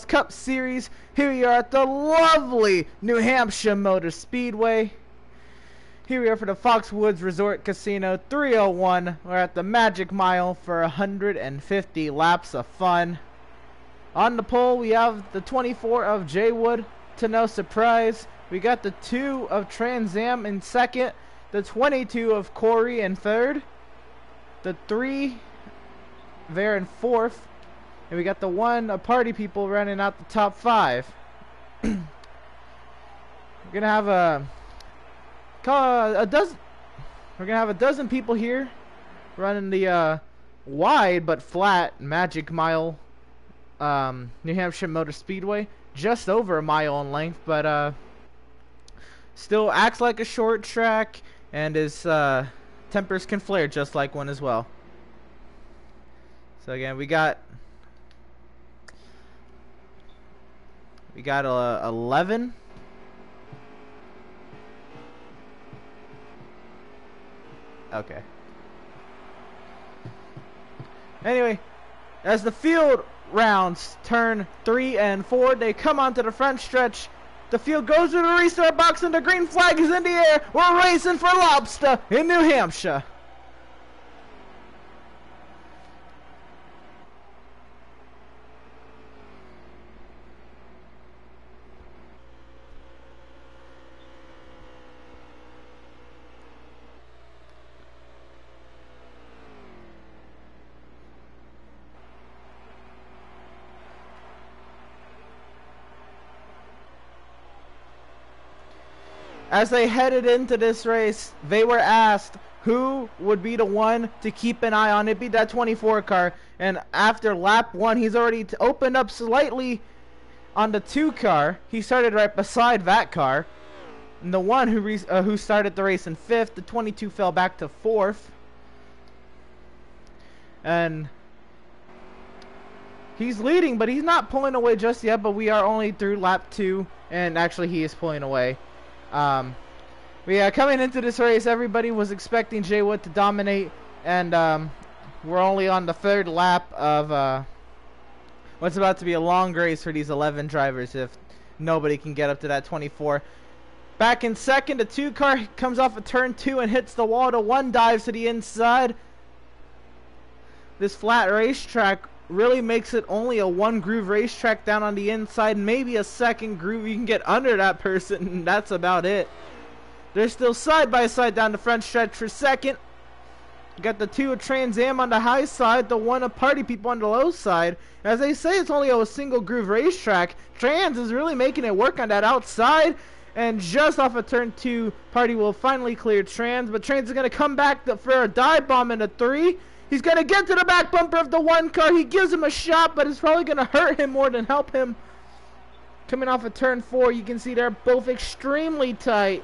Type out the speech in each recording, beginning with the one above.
Outlaws Cup Series. Here we are at the lovely New Hampshire Motor Speedway. Here we are for the Foxwoods Resort Casino 301. We're at the Magic Mile for 150 laps of fun. On the pole, we have the 24 of J Wood, to no surprise. We got the 2 of Trans Am in second, the 22 of Corey in third, the 3 there in fourth, and we got the 1 of Party People running out the top 5. We're gonna have a dozen. We're gonna have a dozen people here running the wide but flat Magic Mile, New Hampshire Motor Speedway, just over a mile in length, but still acts like a short track, and his tempers can flare just like one as well. So again, we got 11. Okay. Anyway, as the field rounds turn 3 and 4, they come onto the front stretch. The field goes to the restart box and the green flag is in the air. We're racing for lobster in New Hampshire. As they headed into this race, they were asked who would be the one to keep an eye on. It'd be that 24 car. And after lap 1, he's already opened up slightly on the 2 car. He started right beside that car. And the one who started the race in 5th, the 22 fell back to 4th. And he's leading, but he's not pulling away just yet. But we are only through lap 2, and actually he is pulling away. Coming into this race, everybody was expecting J Wood to dominate, and we're only on the 3rd lap of what's about to be a long race for these 11 drivers if nobody can get up to that 24. Back in second, the 2 car comes off of turn 2 and hits the wall. The 1 dives to the inside. This flat racetrack really makes it only a 1 groove racetrack down on the inside, maybe a 2nd groove you can get under that person, and that's about it. They're still side by side down the front stretch for second. Got the 2 of Trans Am on the high side, the 1 of Party People on the low side. As they say, it's only a single groove racetrack. Trans is really making it work on that outside, and just off of turn 2, Party will finally clear Trans, but Trans is going to come back for a dive bomb in the 3. He's going to get to the back bumper of the 1 car. He gives him a shot, but it's probably going to hurt him more than help him. Coming off of turn 4, you can see they're both extremely tight.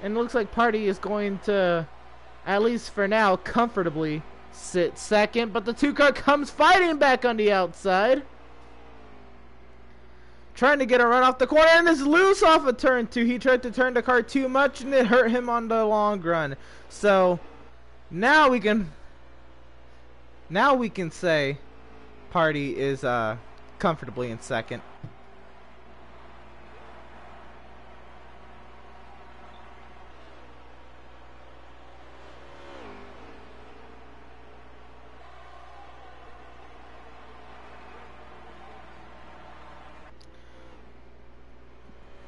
And it looks like Party is going to, at least for now, comfortably sit second. But the 2 car comes fighting back on the outside, trying to get a run off the corner, and is loose off of turn 2. He tried to turn the car too much, and it hurt him on the long run. So now we can say Party is comfortably in second.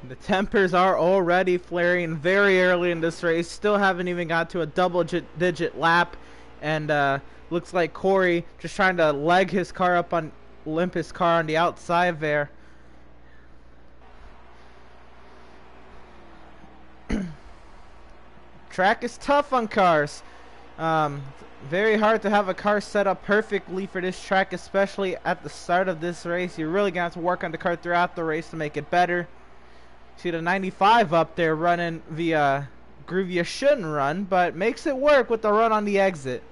The tempers are already flaring very early in this race. Still haven't even got to a double-digit lap, and looks like Corey just trying to limp his car on the outside there. Track is tough on cars. Very hard to have a car set up perfectly for this track, especially at the start of this race. You're really going to have to work on the car throughout the race to make it better. See the 95 up there running the groove you shouldn't run, but makes it work with the run on the exit.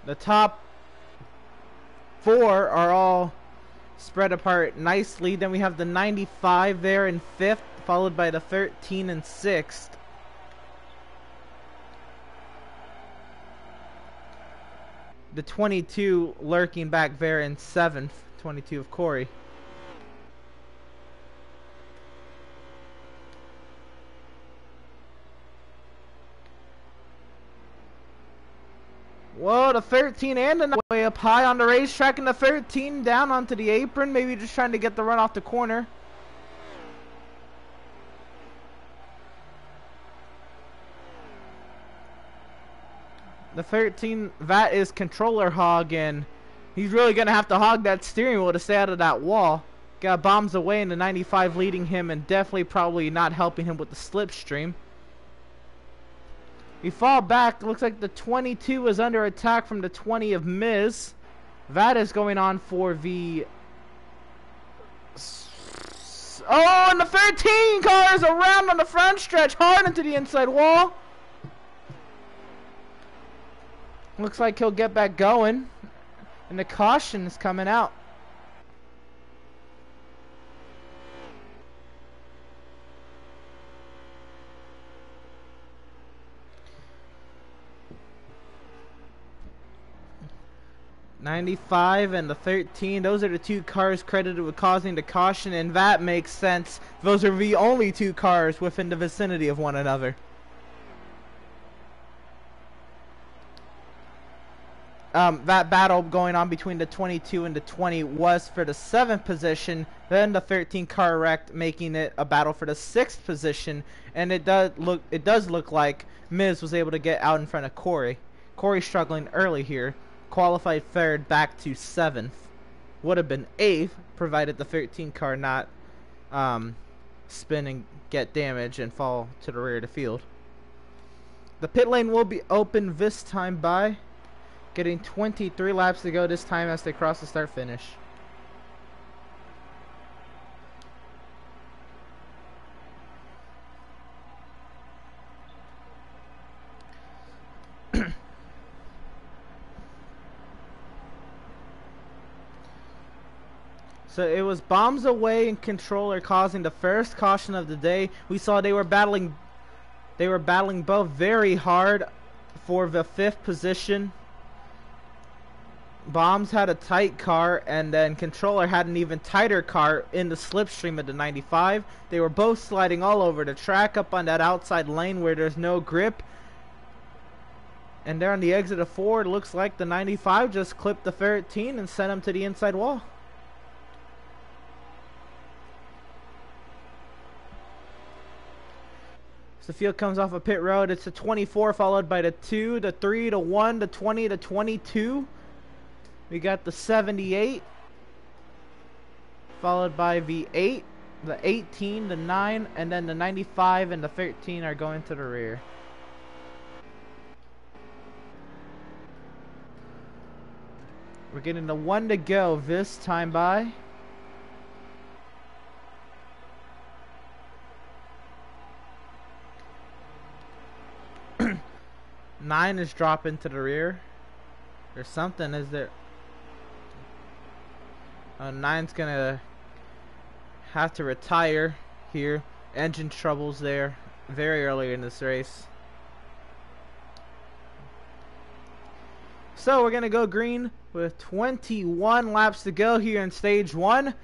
The top 4 are all spread apart nicely. Then we have the 95 there in 5th, followed by the 13 in 6th. the 22 lurking back there in 7th, 22 of Corey. Whoa, the 13 and the way up high on the racetrack, and the 13 down onto the apron, maybe just trying to get the run off the corner. The 13, that is controller hog, and he's really going to have to hog that steering wheel to stay out of that wall. Got bombs away, and the 95 leading him, and definitely probably not helping him with the slipstream. We fall back. Looks like the 22 is under attack from the 20 of Miz. That is going on for the... Oh, and the 13 car is around on the front stretch, hard into the inside wall. Looks like he'll get back going. And the caution is coming out. '95 and the 13, those are the two cars credited with causing the caution, and that makes sense. Those are the only two cars within the vicinity of one another. That battle going on between the 22 and the 20 was for the 7th position. Then the 13 car wrecked, making it a battle for the 6th position. And it does look like Miz was able to get out in front of Corey. Corey struggling early here. Qualified 3rd back to 7th. Would have been 8th provided the 13 car not spin and get damage and fall to the rear of the field. The pit lane will be open this time by getting 23 laps to go this time as they cross the start finish. So it was bombs away and controller causing the first caution of the day. We saw they were battling both very hard for the 5th position. Bombs had a tight car, and then controller had an even tighter car in the slipstream of the 95. They were both sliding all over the track up on that outside lane where there's no grip. And there on the exit of 4, it looks like the 95 just clipped the 13 and sent him to the inside wall. The field comes off a pit road. It's the 24 followed by the 2, the 3, the 1, the 20, the 22. We got the 78 followed by the 8, the 18, the 9, and then the 95 and the 13 are going to the rear. We're getting the 1 to go this time by. 9 is dropping to the rear. There's something, is there? 9's gonna have to retire here. Engine troubles there very early in this race. So we're gonna go green with 21 laps to go here in stage 1.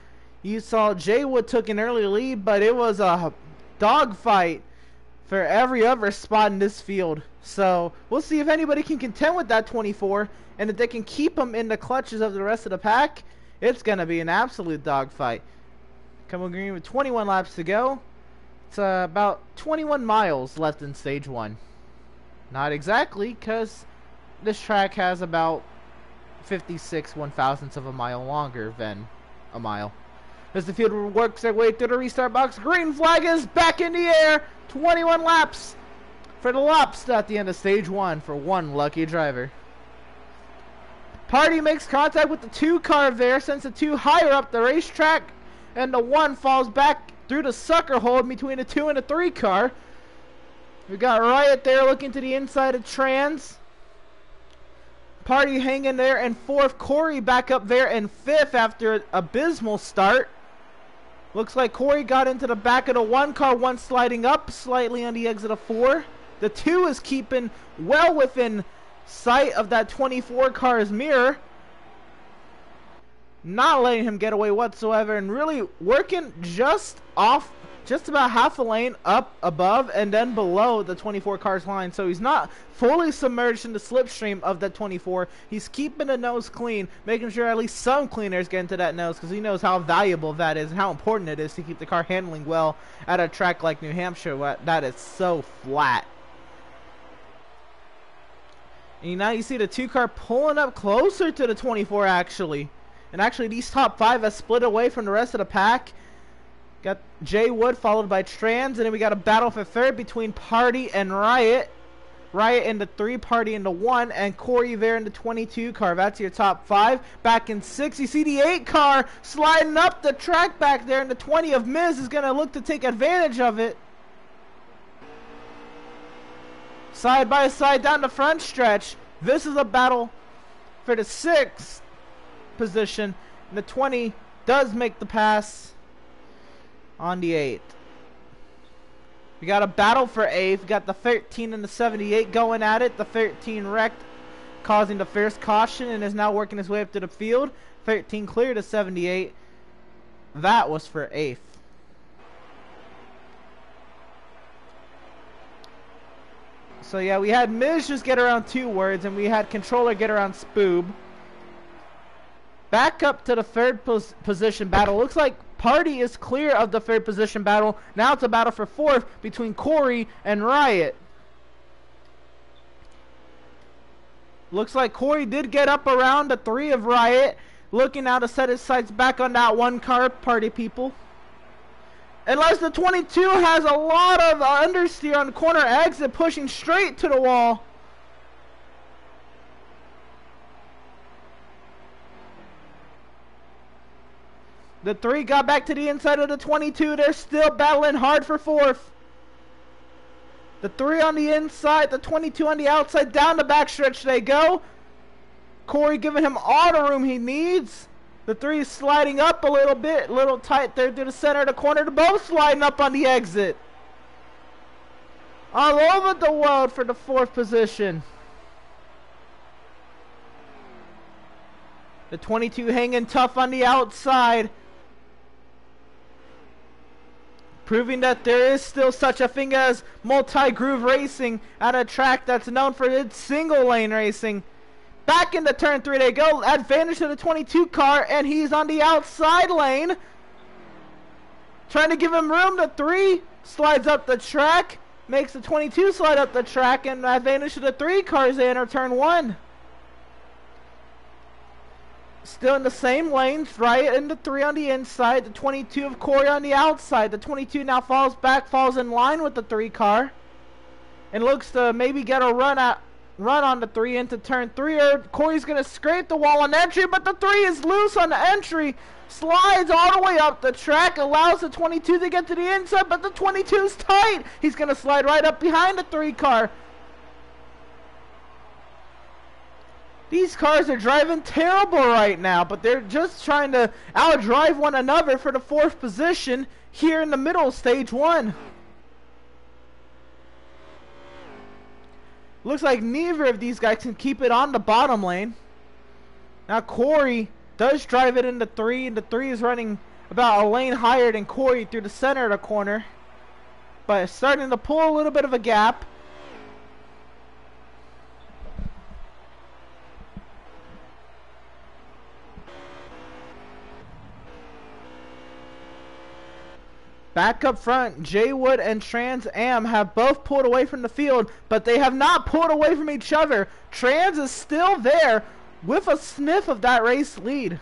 You saw Jay Wood took an early lead, but it was a dogfight for every other spot in this field. So we'll see if anybody can contend with that 24, and if they can keep them in the clutches of the rest of the pack. It's going to be an absolute dogfight. Coming green with 21 laps to go. It's about 21 miles left in stage 1. Not exactly, because this track has about 56 1/1000ths of a mile longer than a mile. As the field works their way through the restart box, green flag is back in the air. 21 laps for the Lops at the end of stage 1 for one lucky driver. Party makes contact with the 2 car there, sends the 2 higher up the racetrack, and the 1 falls back through the sucker hole between the 2 and the 3 car. We got Riot there looking to the inside of Trans. Party hanging there in 4th. Corey back up there in 5th after an abysmal start. Looks like Corey got into the back of the 1 car, 1 sliding up slightly on the exit of 4. The 2 is keeping well within sight of that 24 car's mirror, not letting him get away whatsoever, and really working just about half a lane up above and then below the 24 car's line. So he's not fully submerged in the slipstream of that 24. He's keeping the nose clean, making sure at least some clean air is getting to that nose, because he knows how valuable that is and how important it is to keep the car handling well at a track like New Hampshire that is so flat. And now you see the 2 car pulling up closer to the 24 actually. And actually these top 5 have split away from the rest of the pack. Got Jay Wood followed by Trans, and then we got a battle for third between Party and Riot. Riot in the 3, Party in the 1, and Corey there in the 22 car. That's your top 5. Back in 6, you see the 8 car sliding up the track back there, and the 20 of Miz is going to look to take advantage of it. Side by side down the front stretch. This is a battle for the 6th position, and the 20 does make the pass on the 8th. We got a battle for 8th. We got the 13 and the 78 going at it. The 13 wrecked, causing the first caution, and is now working his way up to the field. 13 cleared the 78. That was for 8th. So yeah, we had Miz just get around 2 words, and we had Controller get around Spoob. Back up to the 3rd position battle. Looks like Party is clear of the 3rd position battle. Now it's a battle for 4th between Corey and Riot. Looks like Corey did get up around the 3 of Riot. Looking now to set his sights back on that 1 car, Party people. Unless the 22 has a lot of understeer on the corner exit, pushing straight to the wall. The 3 got back to the inside of the 22. They're still battling hard for 4th. The 3 on the inside, the 22 on the outside. Down the backstretch they go. Corey giving him all the room he needs. The 3 is sliding up a little bit. A little tight there to the center of the corner. They're both sliding up on the exit. All over the world for the 4th position. The 22 hanging tough on the outside, proving that there is still such a thing as multi-groove racing at a track that's known for its single lane racing. Back into turn 3 they go. Advantage to the 22 car, and he's on the outside lane, trying to give him room. The 3 slides up the track, makes the 22 slide up the track, and advantage to the 3 cars they enter turn 1. Still in the same lanes, Riot and the 3 on the inside, the 22 of Corey on the outside. The 22 now falls back, falls in line with the 3 car, and looks to maybe get a run on the 3 into turn 3. Or Corey's going to scrape the wall on entry, but the 3 is loose on the entry, slides all the way up the track, allows the 22 to get to the inside, but the 22's tight. He's going to slide right up behind the 3 car. These cars are driving terrible right now, but they're just trying to outdrive one another for the 4th position here in the middle of stage 1. Looks like neither of these guys can keep it on the bottom lane. Now Corey does drive it into 3, and the 3 is running about a lane higher than Corey through the center of the corner, but it's starting to pull a little bit of a gap. Back up front, Jay Wood and Trans Am have both pulled away from the field, but they have not pulled away from each other. Trans is still there with a sniff of that race lead.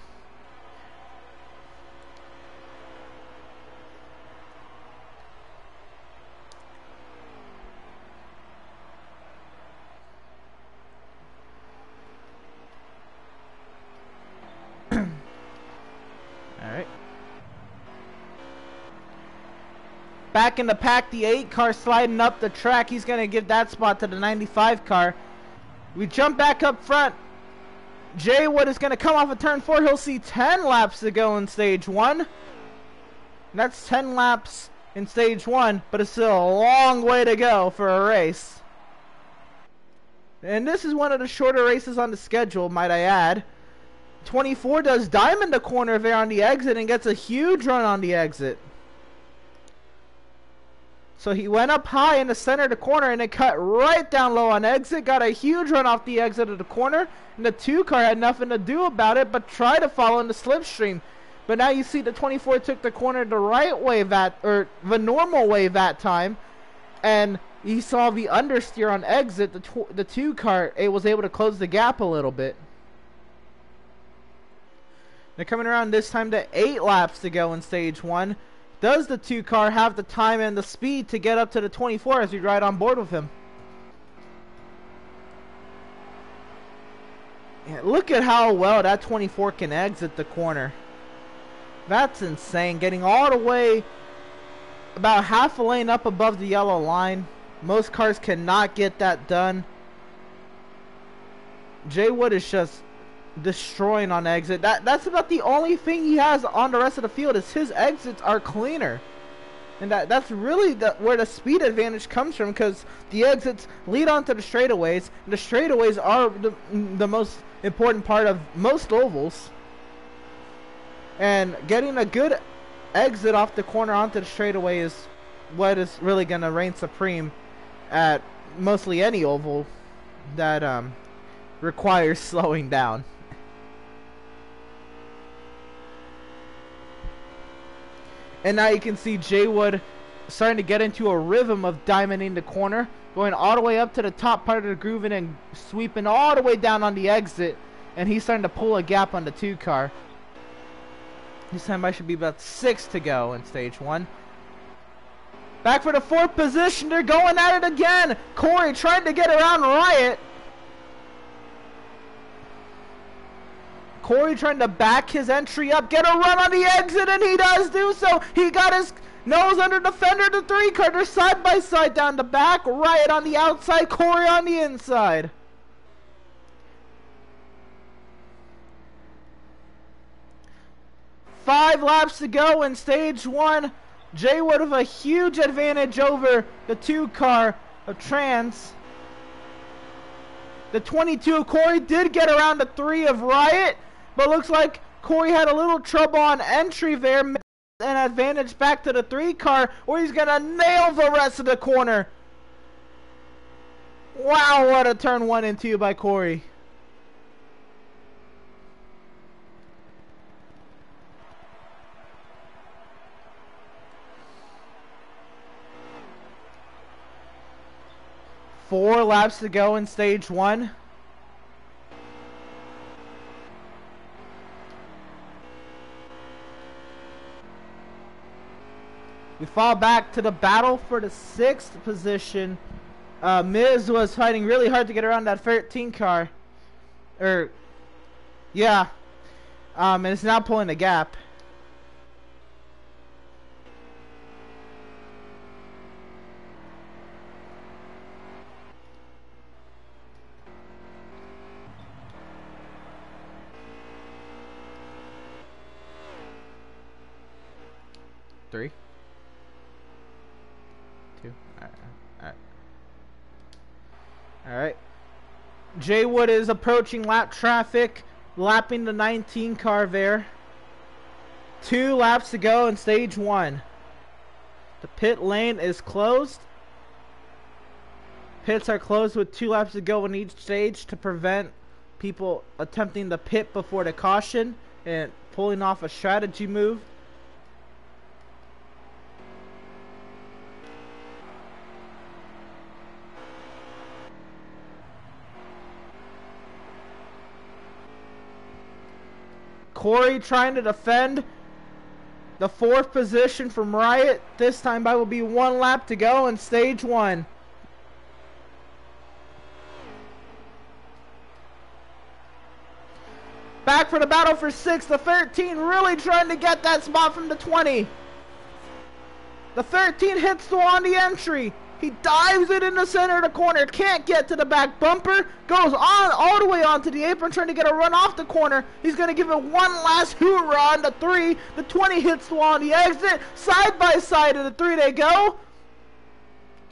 Back in the pack, the 8 car sliding up the track. He's going to give that spot to the 95 car. We jump back up front. Jay Wood is going to come off of turn 4. He'll see 10 laps to go in stage 1. That's 10 laps in stage 1, but it's still a long way to go for a race. And this is one of the shorter races on the schedule, might I add. 24 does diamond the corner there on the exit and gets a huge run on the exit. So he went up high in the center of the corner and it cut right down low on exit. Got a huge run off the exit of the corner. And the 2 car had nothing to do about it but try to follow in the slipstream. But now you see the 24 took the corner the right way or the normal way that time. And you saw the understeer on exit. The 2 car, it was able to close the gap a little bit. They're coming around this time to 8 laps to go in stage 1. Does the 2 car have the time and the speed to get up to the 24 as we ride on board with him? Yeah, look at how well that 24 can exit the corner. That's insane. Getting all the way about half a lane up above the yellow line. Most cars cannot get that done. Jay Wood is just destroying on exit. That's about the only thing he has on the rest of the field is his exits are cleaner. And that's really where the speed advantage comes from, because the exits lead onto the straightaways. And the straightaways are the most important part of most ovals. And getting a good exit off the corner onto the straightaway is what is really going to reign supreme at mostly any oval that requires slowing down. And now you can see Jay Wood starting to get into a rhythm of diamonding the corner, going all the way up to the top part of the groove and then sweeping all the way down on the exit. And he's starting to pull a gap on the 2 car. This time I should be about 6 to go in stage 1. Back for the 4th position. They're going at it again. Corey trying to get around Riot. Corey trying to back his entry up, get a run on the exit, and he does do so. He got his nose under the fender of the 3 car. They're side by side down the back. Riot on the outside, Corey on the inside. Five laps to go in stage 1. Jay Wood with a huge advantage over the 2 car of Trans. The 22 of Corey did get around the 3 of Riot, but looks like Corey had a little trouble on entry there. An advantage back to the 3 car, where he's going to nail the rest of the corner. Wow, what a turn 1 and 2 by Corey. Four laps to go in stage 1. We fall back to the battle for the 6th position. Miz was fighting really hard to get around that 13 car. Yeah. And it's now pulling a gap. Three, 2. Alright. Jay Wood is approaching lap traffic, lapping the 19 car there. 2 laps to go in stage 1. The pit lane is closed. Pits are closed with 2 laps to go in each stage to prevent people attempting to pit before the caution and pulling off a strategy move. Corey trying to defend the 4th position from Riot. This time by will be 1 lap to go in stage 1. Back for the battle for 6th. The 13 really trying to get that spot from the 20. The 13 hits the wall on the entry. He dives it in the center of the corner. Can't get to the back bumper. Goes on all the way onto the apron trying to get a run off the corner. He's going to give it one last hoorah on the 3. The 20 hits the wall on the exit. Side by side of the 3 they go.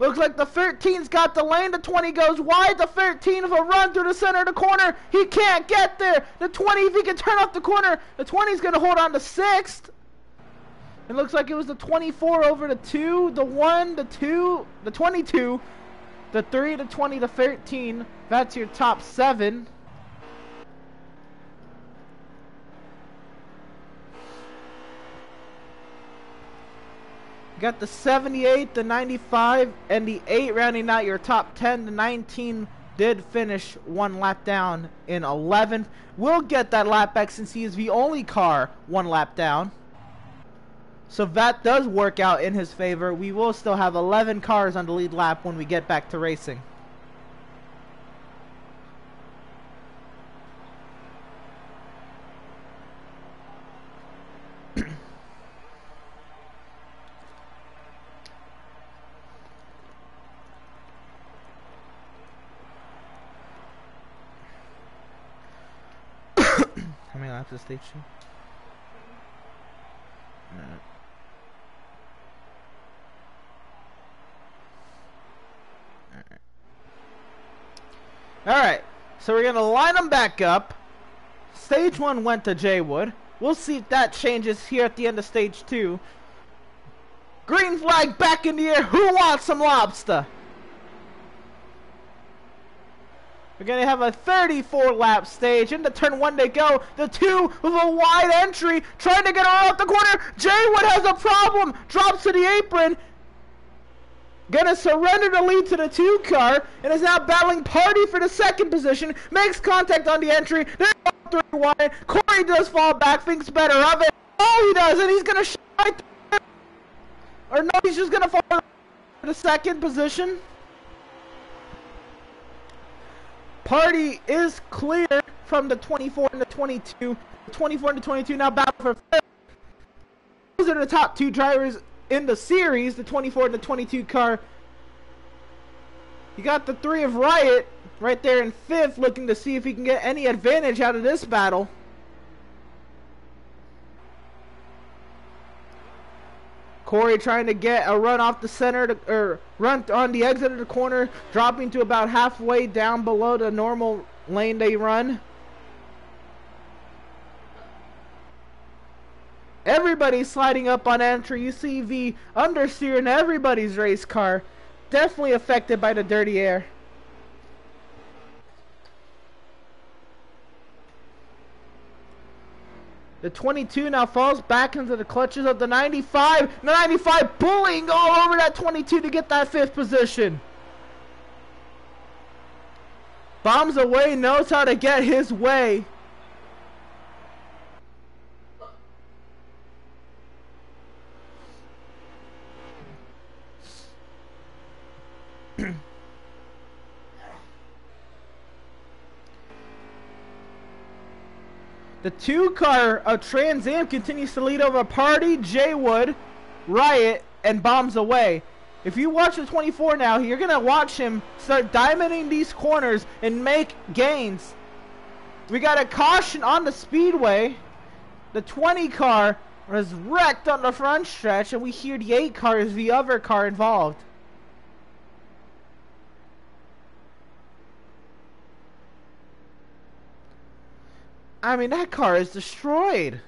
Looks like the 13's got the lane. The 20 goes wide. The 13 with a run through the center of the corner. He can't get there. The 20, if he can turn off the corner, the 20's going to hold on to 6th. It looks like it was the 24 over the 2, the 1, the 2, the 22, the 3, the 20, the 13. That's your top 7. You got the 78, the 95, and the 8 rounding out your top 10. The 19 did finish 1 lap down in 11th. We'll get that lap back since he is the only car 1 lap down. So that does work out in his favor. We will still have 11 cars on the lead lap when we get back to racing. How many laps is stage 2? No. Alright, so we're going to line them back up. Stage 1 went to Jaywood. We'll see if that changes here at the end of stage 2. Green flag back in the air. Who wants some lobster? We're going to have a 34 lap stage. Into turn 1 they go. The 2 with a wide entry. Trying to get her out the corner. Jaywood has a problem. Drops to the apron. Gonna surrender the lead to the 2 car. And is now battling Party for the 2nd position. Makes contact on the entry. They're 3 wide. Corey does fall back. Thinks better of it. Oh, he does. And he's gonna shine through. Or no, he's just gonna fall for the 2nd position. Party is clear from the 24 and the 22. The 24 and the 22 now battle for 5th. Those are the top 2 drivers in the series, the 24 and the 22 car. You got the 3 of Riot right there in 5th, looking to see if he can get any advantage out of this battle. Corey trying to get a run off the center, or run on the exit of the corner, dropping to about halfway down below the normal lane they run. Everybody's sliding up on entry. You see the understeer in everybody's race car. Definitely affected by the dirty air. The 22 now falls back into the clutches of the 95. The 95 bullying all over that 22 to get that 5th position. Bombs away, knows how to get his way. The 2 car of Trans Am continues to lead over Party, Jaywood, Riot, and Bombs Away. If you watch the 24 now, you're going to watch him start diamonding these corners and make gains. We got a caution on the speedway. The 20 car was wrecked on the front stretch, and we hear the 8 car is the other car involved. I mean, that car is destroyed.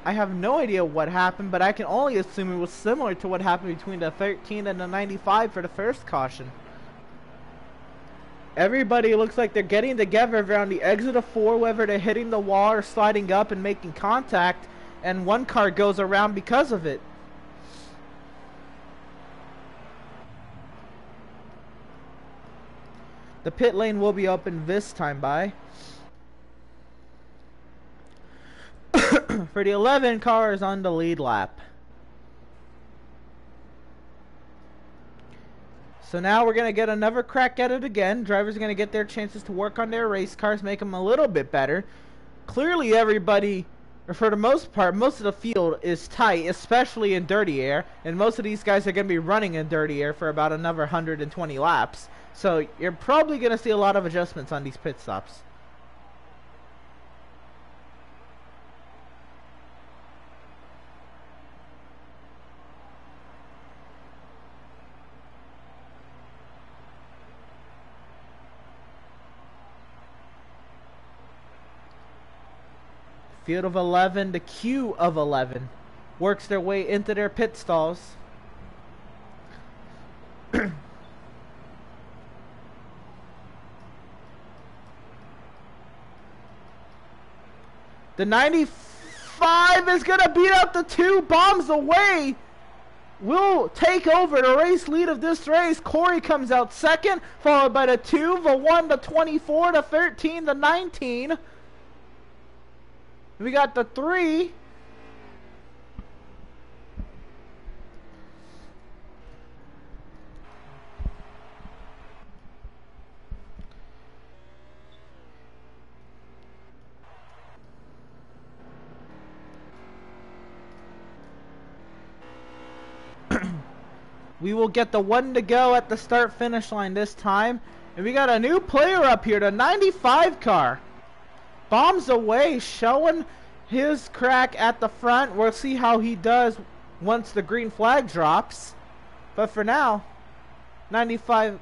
I have no idea what happened, but I can only assume it was similar to what happened between the 13 and the 95 for the first caution. Everybody looks like they're getting together around the exit of 4, whether they're hitting the wall or sliding up and making contact, and 1 car goes around because of it. The pit lane will be open this time by. For the 11 cars on the lead lap. So now we're going to get another crack at it again. Drivers are going to get their chances to work on their race cars, make them a little bit better. Clearly everybody, or for the most part, most of the field is tight, especially in dirty air. And most of these guys are going to be running in dirty air for about another 120 laps. So you're probably going to see a lot of adjustments on these pit stops. Field of 11 to queue of 11 works their way into their pit stalls. The 95 is going to beat up the 2 bombs away. Will take over the race lead of this race. Corey comes out second, followed by the 2, the 1, the 24, the 13, the 19. We got the 3. We will get the 1 to go at the start-finish line this time. And we got a new player up here, the 95 car. Bombs away, showing his crack at the front. We'll see how he does once the green flag drops. But for now, 95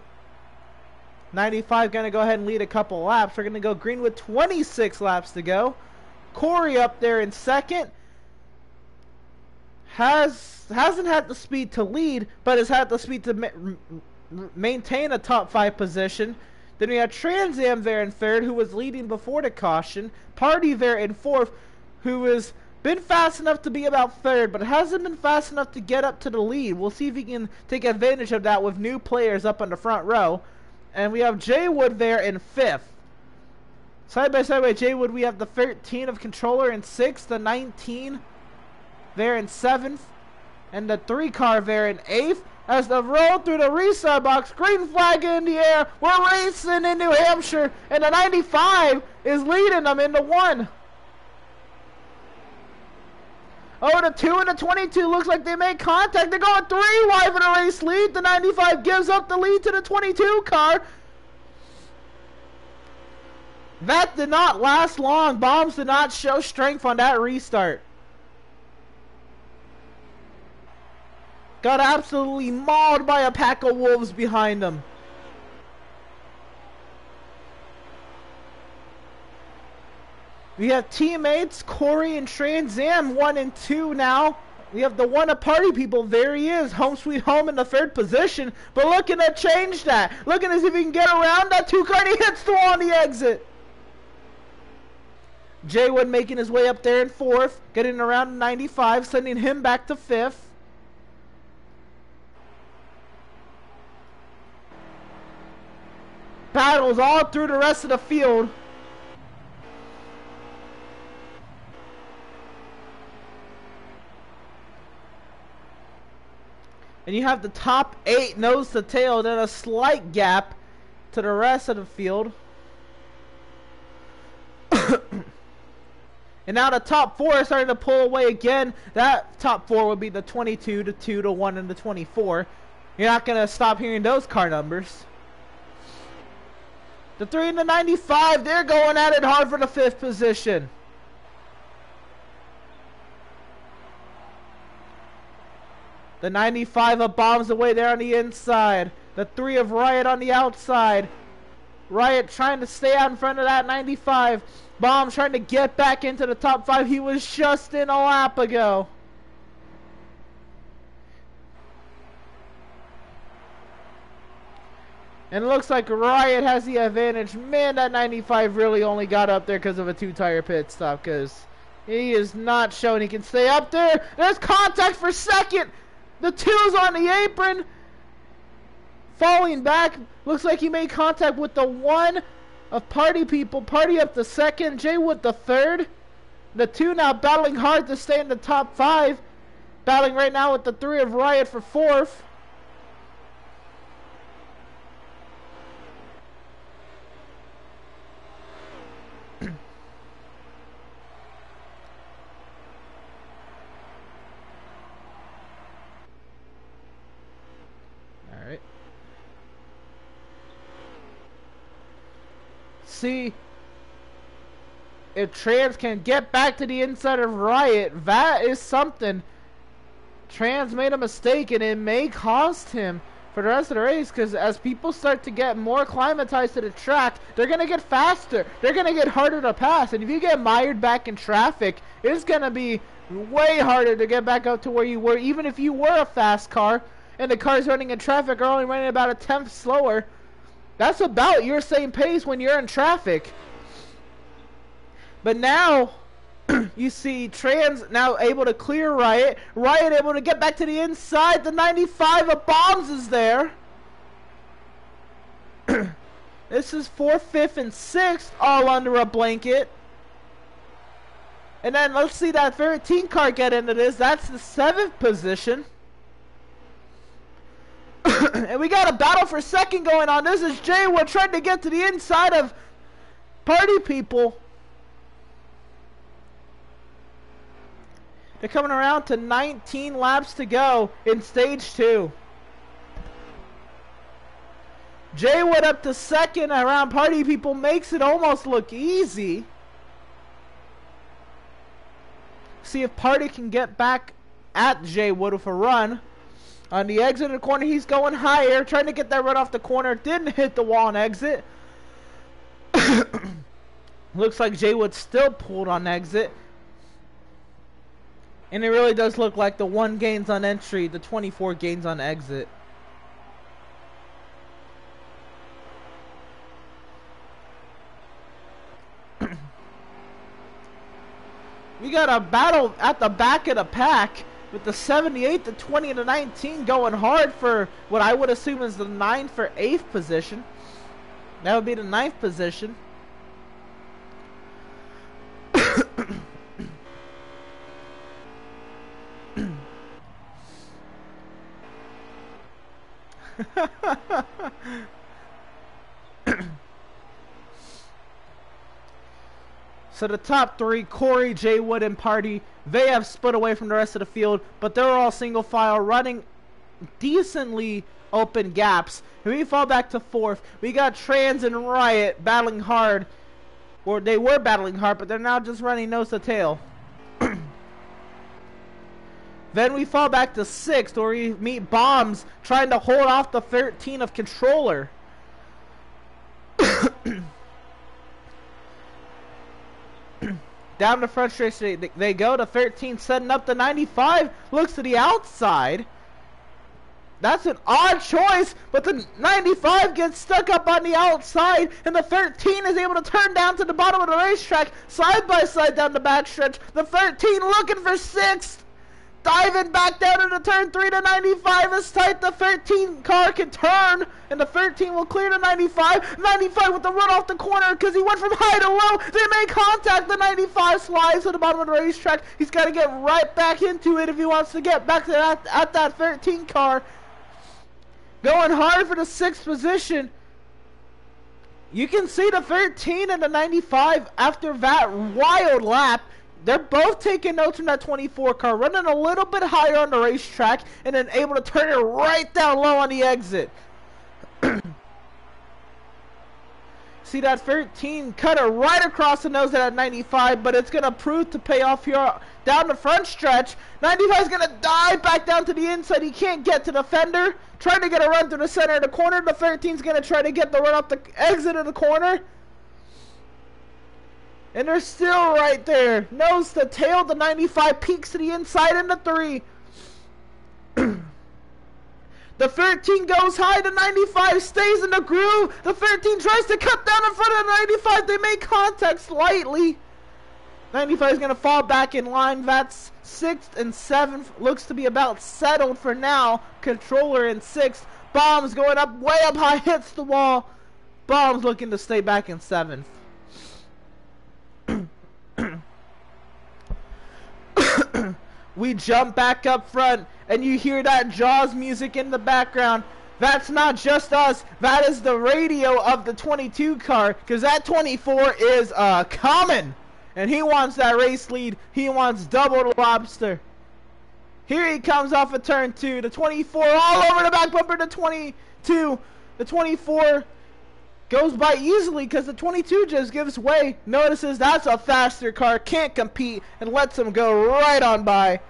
going to go ahead and lead a couple laps. We're going to go green with 26 laps to go. Corey up there in second. Hasn't had the speed to lead, but has had the speed to maintain a top 5 position. Then we have Trans Am there in third, who was leading before the caution. Party there in fourth, who has been fast enough to be about third, but hasn't been fast enough to get up to the lead. We'll see if he can take advantage of that with new players up on the front row. And we have Jay Wood there in fifth. Side by side with Jay Wood, we have the 13 of Controller in sixth, the 19 there in 7th, and the 3 car there in 8th. As the road through the restart box, green flag in the air, we're racing in New Hampshire, and the 95 is leading them into 1. Oh, the 2 and the 22 looks like they made contact. They're going 3 wide for the race lead. The 95 gives up the lead to the 22 car. That did not last long. Bombs did not show strength on that restart. Got absolutely mauled by a pack of wolves behind them. We have teammates, Corey and Trans Am, 1 and 2 now. We have the 1 of Party People. There he is, home sweet home in the 3rd position. But looking to change that. Looking as if he can get around that 2 car, and he hits the wall on the exit. Jay Wood making his way up there in 4th, getting around 95, sending him back to 5th. Battles all through the rest of the field. And you have the top 8 nose to tail, then a slight gap to the rest of the field. And now the top 4 are starting to pull away again. That top 4 would be the 22, the 2, the 1, and the 24. You're not going to stop hearing those car numbers. The 3 and the 95, they're going at it hard for the 5th position. The 95 of Bombs away there on the inside. The 3 of Riot on the outside. Riot trying to stay out in front of that 95. Bombs trying to get back into the top 5. He was just in a lap ago. And it looks like Riot has the advantage. Man, that 95 really only got up there because of a 2-tire pit stop, because he is not showing he can stay up there. There's contact for 2nd. The 2's on the apron. Falling back. Looks like he made contact with the 1 of Party People. Party up the 2nd. Jay Wood the 3rd. The 2 now battling hard to stay in the top 5. Battling right now with the 3 of Riot for 4th. See if Trans can get back to the inside of Riot. That is something. Trans made a mistake and it may cost him for the rest of the race, because as people start to get more acclimatized to the track, they're going to get faster. They're going to get harder to pass. And if you get mired back in traffic, it's going to be way harder to get back up to where you were, even if you were a fast car and the cars running in traffic are only running about a tenth slower. That's about your same pace when you're in traffic. But now you see Trans now able to clear Riot. Riot able to get back to the inside. The 95 of Bombs is there. This is 4th, 5th, and 6th all under a blanket. And then let's see that 13 car get into this. That's the 7th position. And we got a battle for second going on. This is Jay Wood trying to get to the inside of Party People. They're coming around to 19 laps to go in stage 2. Jay Wood up to second around Party People makes it almost look easy. See if Party can get back at Jay Wood with a run. On the exit of the corner, he's going higher, trying to get that run off the corner. Didn't hit the wall and exit. Looks like Jay Wood still pulled on exit. And it really does look like the 1 gains on entry, the 24 gains on exit. We got a battle at the back of the pack with the 78, the 20, and the 19 going hard for what I would assume is the 9th or 8th position. That would be the 9th position. So the top 3, Corey, Jay Wood, and Party, they have split away from the rest of the field, but they're all single file running decently open gaps. And we fall back to 4th. We got Trans and Riot battling hard, or they were battling hard, but they're now just running nose to tail. Then we fall back to 6th, where we meet Bombs trying to hold off the 13 of Controller. Down the front stretch they go. The 13 setting up the 95. Looks to the outside. That's an odd choice, but the 95 gets stuck up on the outside, and the 13 is able to turn down to the bottom of the racetrack, side by side down the backstretch. The 13 looking for 6th. Diving back down into turn 3 to 95 is tight. The 13 car can turn, and the 13 will clear the 95. 95 with the run off the corner because he went from high to low. They make contact. The 95 slides to the bottom of the racetrack. He's got to get right back into it if he wants to get back to that 13 car. Going hard for the 6th position. You can see the 13 and the 95 after that wild lap. They're both taking notes from that 24 car, running a little bit higher on the racetrack, and then able to turn it right down low on the exit. See that 13 cut it right across the nose of that 95, but it's going to prove to pay off here down the front stretch. 95 is going to dive back down to the inside. He can't get to the fender. Trying to get a run through the center of the corner. The 13 is going to try to get the run up the exit of the corner. And they're still right there. Nose to tail. The 95 peeks to the inside in the 3. The 13 goes high. The 95 stays in the groove. The 13 tries to cut down in front of the 95. They make contact slightly. 95 is going to fall back in line. That's 6th and 7th. Looks to be about settled for now. Controller in 6th. Bombs going up, way up high. Hits the wall. Bombs looking to stay back in 7th. We jump back up front, and you hear that Jaws music in the background. That's not just us. That is the radio of the 22 car, because that 24 is coming. And he wants that race lead. He wants double lobster. Here he comes off of turn 2. The 24 all over the back bumper. The 22. The 24 goes by easily because the 22 just gives way. Notices that's a faster car. Can't compete and lets him go right on by.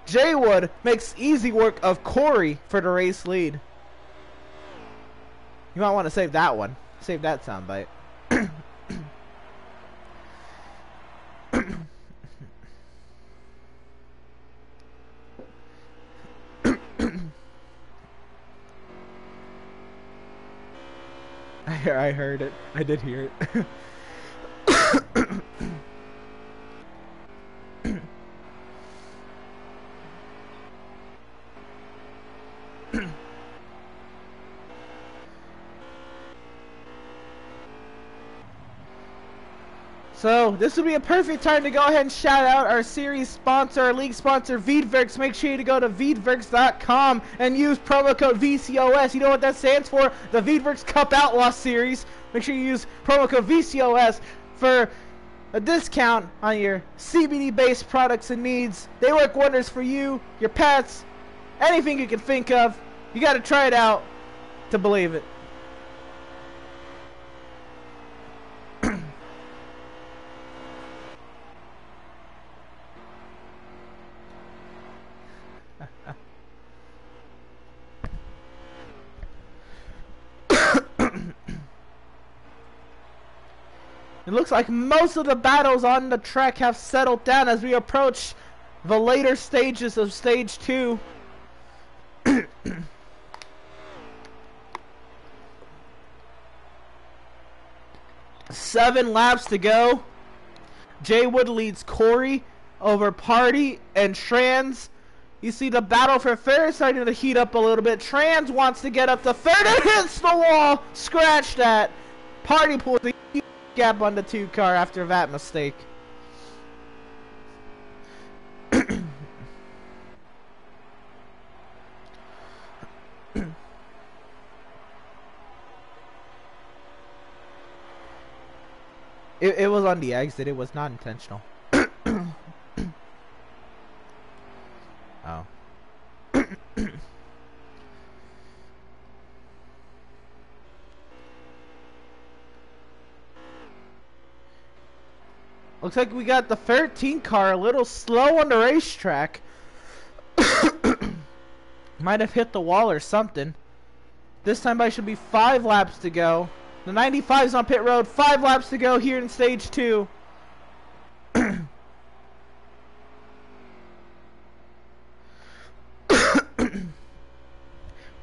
Jay Wood makes easy work of Corey for the race lead. You might want to save that one. Save that soundbite. I heard it. I did hear it. So, this would be a perfect time to go ahead and shout out our series sponsor, our league sponsor, Veedverks. Make sure you go to Veedverks.com and use promo code VCOS. You know what that stands for? The Veedverks Cup Outlaws series. Make sure you use promo code VCOS for a discount on your CBD-based products and needs. They work wonders for you, your pets, anything you can think of. You got to try it out to believe it. It looks like most of the battles on the track have settled down as we approach the later stages of Stage 2. 7 laps to go. Jay Wood leads Corey over Party and Trans. You see the battle for third starting to heat up a little bit. Trans wants to get up to third and hits the wall. Scratch that. Party pulls the gap on the 2 car after that mistake. It was on the exit. It was not intentional. Oh. Looks like we got the 13 car a little slow on the racetrack. Might have hit the wall or something. This time I should be 5 laps to go. The 95's on pit road. 5 laps to go here in Stage 2.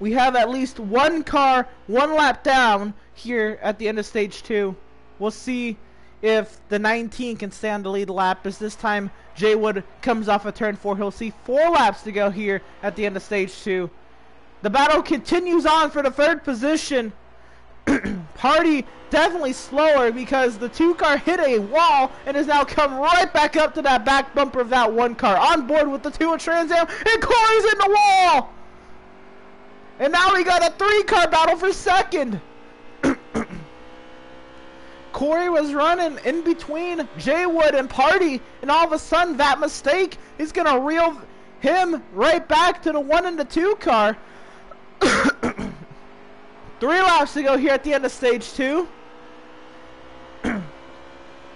We have at least 1 car, 1 lap down here at the end of Stage 2. We'll see if the 19 can stay on the lead lap, as this time Jay Wood comes off of turn 4. He'll see 4 laps to go here at the end of Stage 2. The battle continues on for the 3rd position. Party definitely slower because the 2 car hit a wall and has now come right back up to that back bumper of that 1 car. On board with the 2 of Trans Am, and Corey's in the wall! And now we got a 3 car battle for 2nd. Corey was running in between Jay Wood and Party, and all of a sudden that mistake is going to reel him right back to the 1 and the 2 car. 3 laps to go here at the end of Stage 2.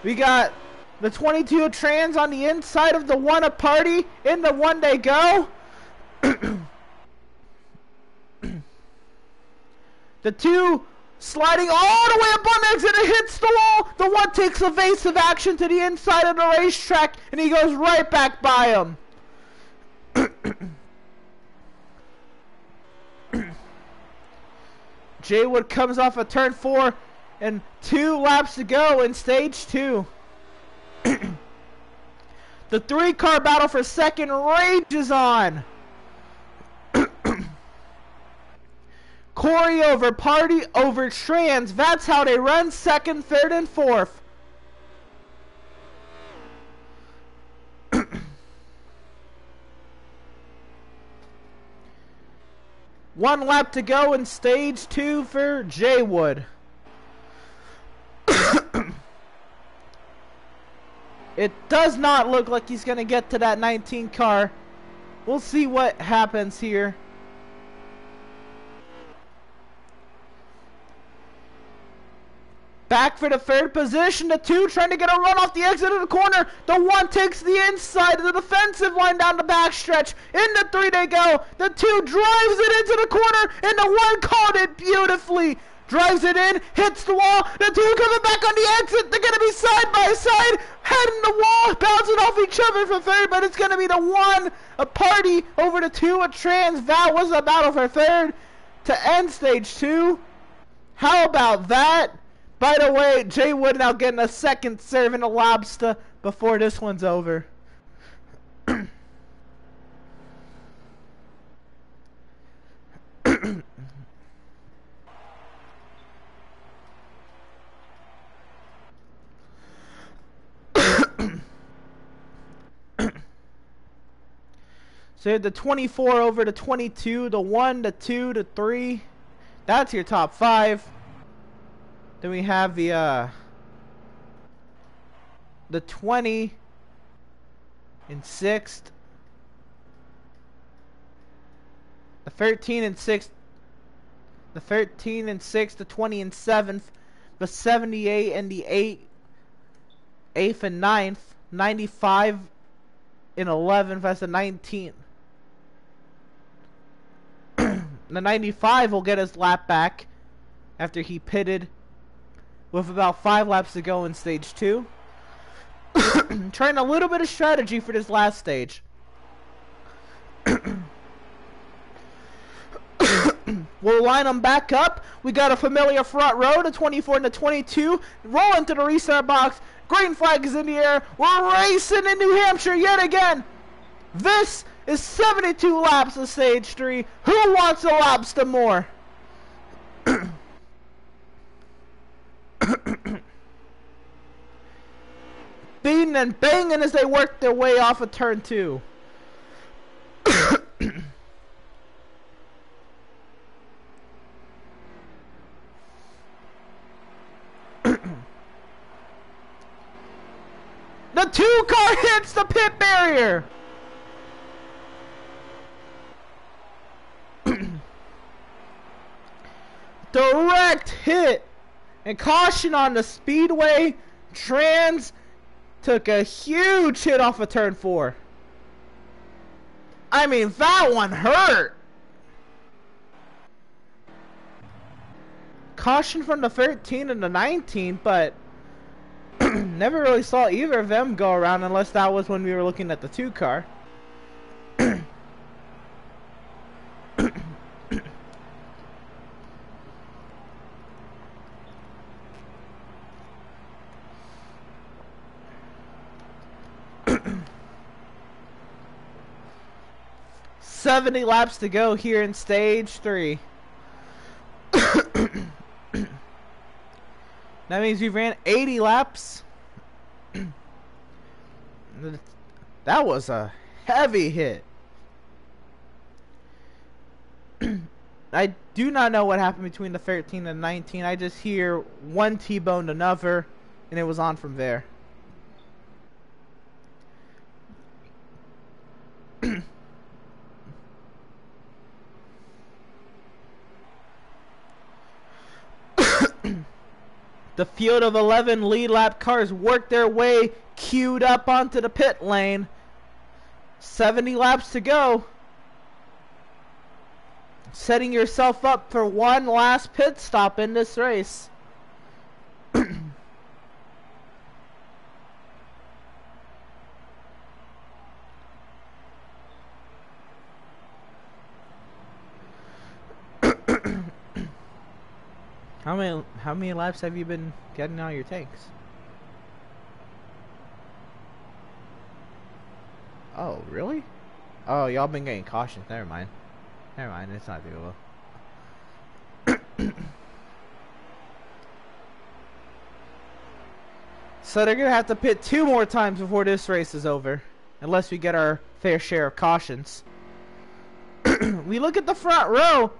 We got the 22 of Trans on the inside of the 1 of Party. In the 1 they go. The 2 sliding all the way up on the exit and hits the wall. The 1 takes evasive action to the inside of the racetrack, and he goes right back by him. Jay Wood comes off of turn 4 and 2 laps to go in Stage 2. The 3 car battle for 2nd rages on. Corey over Party over Trans. That's how they run 2nd, 3rd, and 4th. One lap to go in Stage 2 for Jay Wood. It does not look like he's going to get to that 19 car. We'll see what happens here. Back for the 3rd position. The 2 trying to get a run off the exit of the corner. The 1 takes the inside of the defensive line down the backstretch. In the 3 they go. The 2 drives it into the corner, and the 1 caught it beautifully. drives it in, hits the wall. The two coming back on the exit. They're going to be side by side, heading the wall, bouncing off each other for third, but it's going to be the one, a party over the two, a trans. That was a battle for third to end stage 2. How about that? By the way, Jay Wood now getting a second serve in a lobster before this one's over. So you have the 24 over the 22, the 1, the 2, the 3. That's your top 5. Then we have the 20 in 6th. The 13 and 6th. The 13 and 6th, the 20 and 7th. The 78 and the 8th and 9th. 95 in 11th. That's the 19th. The 95 will get his lap back after he pitted with about 5 laps to go in stage 2. Trying a little bit of strategy for this last stage. We'll line them back up. We got a familiar front row, the 24 and the 22. Roll into the restart box. Green flag is in the air. We're racing in New Hampshire yet again. This is 72 laps of stage 3. Who wants a lobster more? Beating and banging as they work their way off of turn 2. The 2 car hits the pit barrier. Direct hit. And caution on the speedway. Trans took a huge hit off of turn 4. I mean, that one hurt. Caution from the 13 and the 19, but never really saw either of them go around unless that was when we were looking at the 2 car. 70 laps to go here in stage 3. That means we ran 80 laps. That was a heavy hit. I do not know what happened between the 13 and 19. I just hear one T-boned another, and it was on from there. The field of 11 lead lap cars work their way queued up onto the pit lane. 70 laps to go. Setting yourself up for one last pit stop in this race. How many laps have you been getting out of your tanks? Oh, really? Oh, y'all been getting cautions. Never mind. Never mind, it's not doable. So they're gonna have to pit 2 more times before this race is over. Unless we get our fair share of cautions. We look at the front row.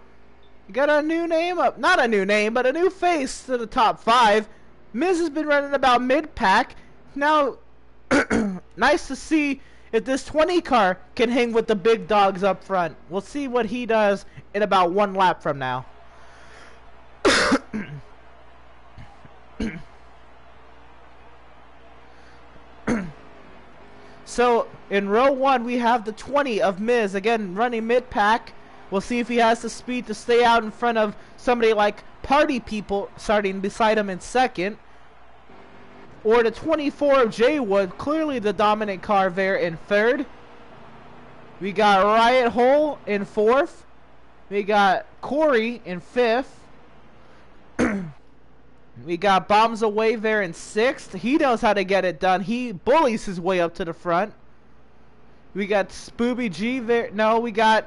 You got a new name up. Not a new name, but a new face to the top 5. Miz has been running about mid-pack. Now, nice to see if this 20 car can hang with the big dogs up front. We'll see what he does in about 1 lap from now. So, in row 1, we have the 20 of Miz. Again, running mid-pack. We'll see if he has the speed to stay out in front of somebody like Party People starting beside him in second. Or the 24 of Jay Wood, clearly the dominant car there in third. We got Riot Hole in fourth. We got Corey in fifth. We got Bombs Away there in sixth. He knows how to get it done. He bullies his way up to the front. We got Spooby G there. No, we got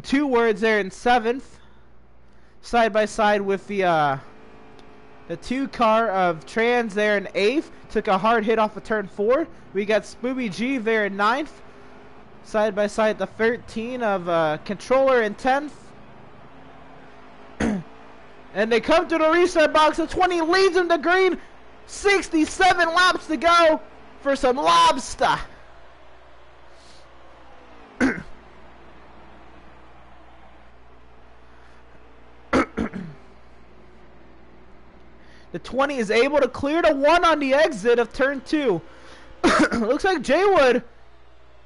Two Words there in seventh. Side by side with the two car of Trans there in eighth. Took a hard hit off of turn 4. We got Spooby G there in ninth. Side by side the 13 of Controller in 10th. And they come to the reset box. The 20 leads him to green. 67 laps to go for some lobster. The 20 is able to clear the 1 on the exit of turn 2. Looks like Jay Wood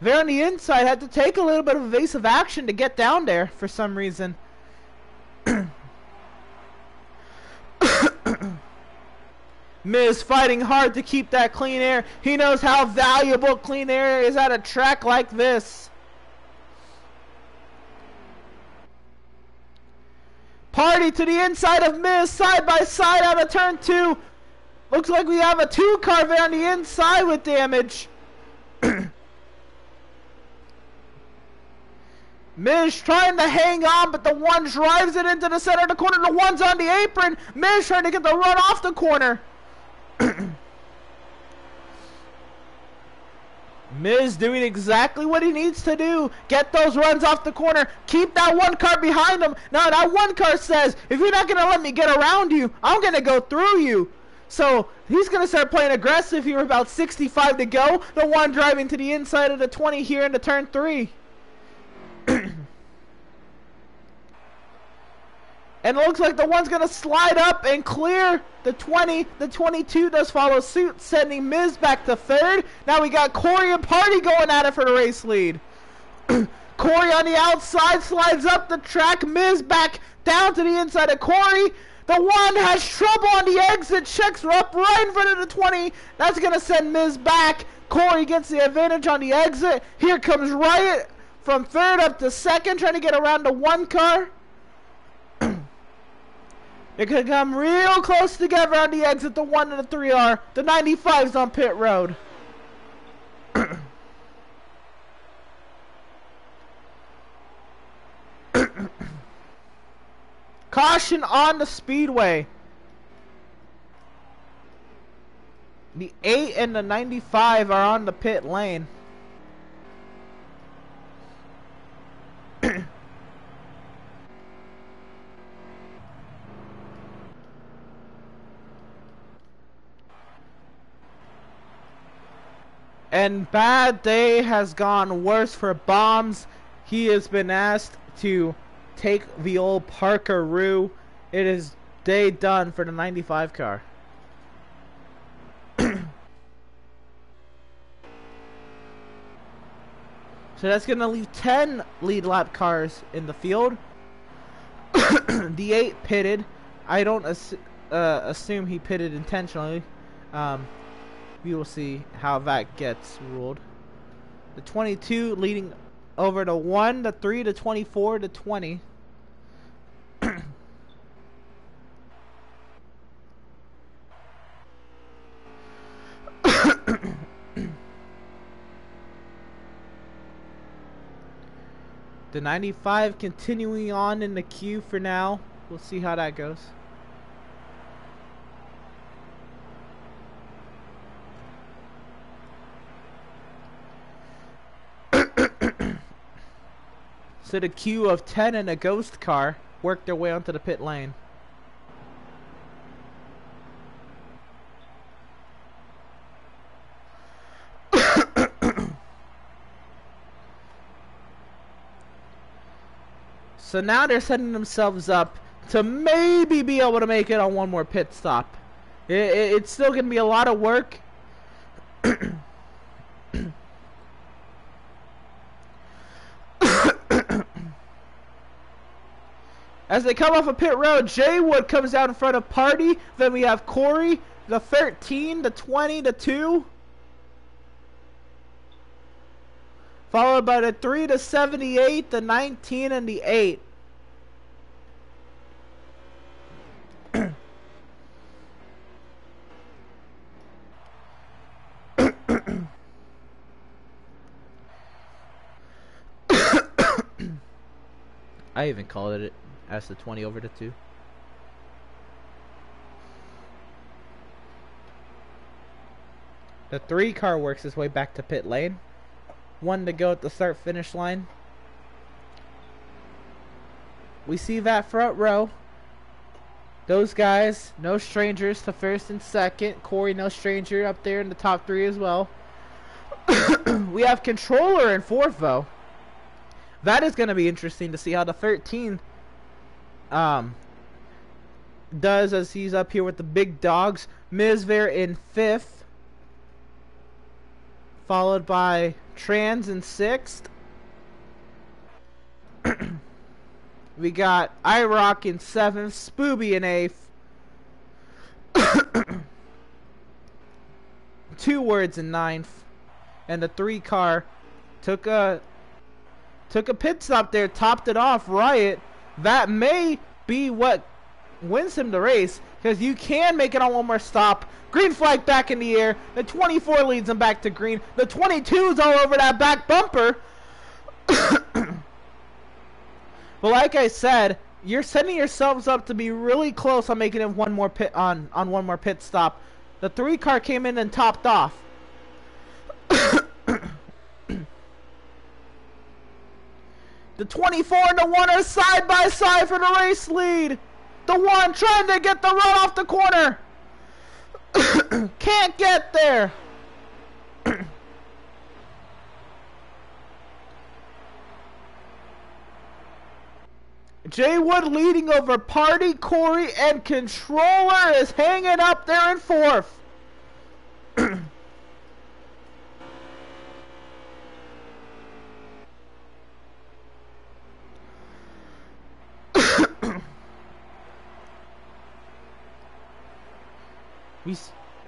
there on the inside had to take a little bit of evasive action to get down there for some reason. Miz fighting hard to keep that clean air. He knows how valuable clean air is at a track like this. Party to the inside of Miz, side by side out of turn 2. Looks like we have a 2 car there on the inside with damage. Miz trying to hang on, but the 1 drives it into the center of the corner. The 1's on the apron. Miz trying to get the run off the corner. Miz doing exactly what he needs to do. Get those runs off the corner. Keep that 1 car behind him. Now that 1 car says, if you're not going to let me get around you, I'm going to go through you. So he's going to start playing aggressive here. About 65 to go. The 1 driving to the inside of the 20 here into turn 3. And it looks like the 1's going to slide up and clear the 20. The 22 does follow suit, sending Miz back to third. Now we got Corey and Party going at it for the race lead. Corey on the outside slides up the track. Miz back down to the inside of Corey. The 1 has trouble on the exit. Checks her up right in front of the 20. That's going to send Miz back. Corey gets the advantage on the exit. Here comes Riot from third up to second, trying to get around the 1 car. They could come real close together on the exit. The 1 and the 3 are. The 95's on pit road. Caution on the speedway. The 8 and the 95 are on the pit lane. And bad day has gone worse for Bombs. He has been asked to take the old Parkeroo. It is day done for the 95 car. So that's going to leave 10 lead lap cars in the field. The 8 pitted. I don't assume he pitted intentionally. We will see how that gets ruled. The 22 leading over to 1, to 3, to 24, to 20. The 95 continuing on in the queue for now. We'll see how that goes. So the queue of 10 and a ghost car worked their way onto the pit lane. So now they're setting themselves up to maybe be able to make it on one more pit stop. It's still going to be a lot of work. As they come off of pit road, Jay Wood comes out in front of Party. Then we have Corey, the 13, the 20, the 2. Followed by the 3, the 78, the 19, and the 8. I even called it as the 20 over the 2. The 3 car works his way back to pit lane. 1 to go at the start finish line. We see that front row. Those guys, no strangers to first and second. Corey, no stranger up there in the top 3 as well. We have Controller in 4th though. That is going to be interesting to see how the 13 does as he's up here with the big dogs. Mizver in 5th. Followed by Trans in 6th. We got IROC in 7th. Spooby in 8th. 2 Words in 9th. And the 3 car took a pit stop there, topped it off. Riot, that may be what wins him the race, because you can make it on 1 more stop. Green flag back in the air. The 24 leads him back to green. The 22's all over that back bumper. But like I said, you're setting yourselves up to be really close on making it 1 more pit on 1 more pit stop. The 3 car came in and topped off. The 24 and the 1 are side by side for the race lead. The 1 trying to get the run off the corner. Can't get there. Jay Wood leading over Party, Corey, and Controller is hanging up there in 4th. We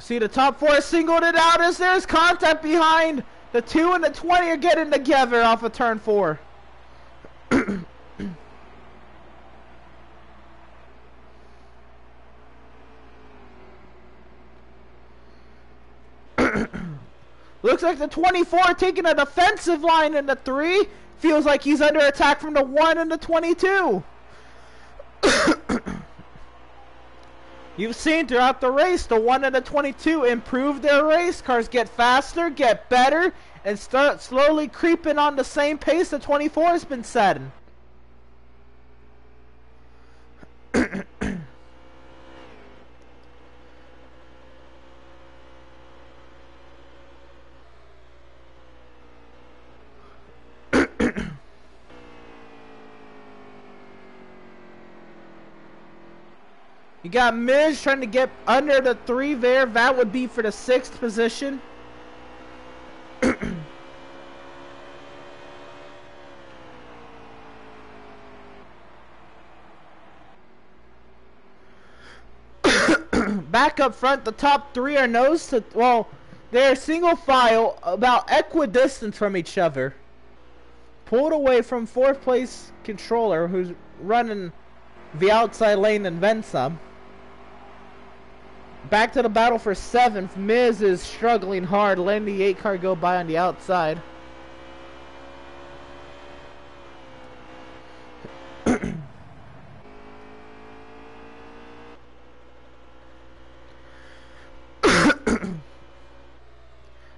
see the top 4 singled it out as there's contact behind. The 2 and the 20 are getting together off of turn 4. Looks like the 24 taking a defensive line in the 3. Feels like he's under attack from the 1 and the 22. You've seen throughout the race, the 1 and the 22 improve their race. Cars get faster, get better, and start slowly creeping on the same pace the 24 has been setting. You got Miz trying to get under the 3 there. That would be for the 6th position. Back up front, the top 3 are nose to, well, they're single file about equidistant from each other. Pulled away from 4th place Controller, who's running the outside lane and then some. Back to the battle for 7th. Miz is struggling hard, letting the 8 car go by on the outside.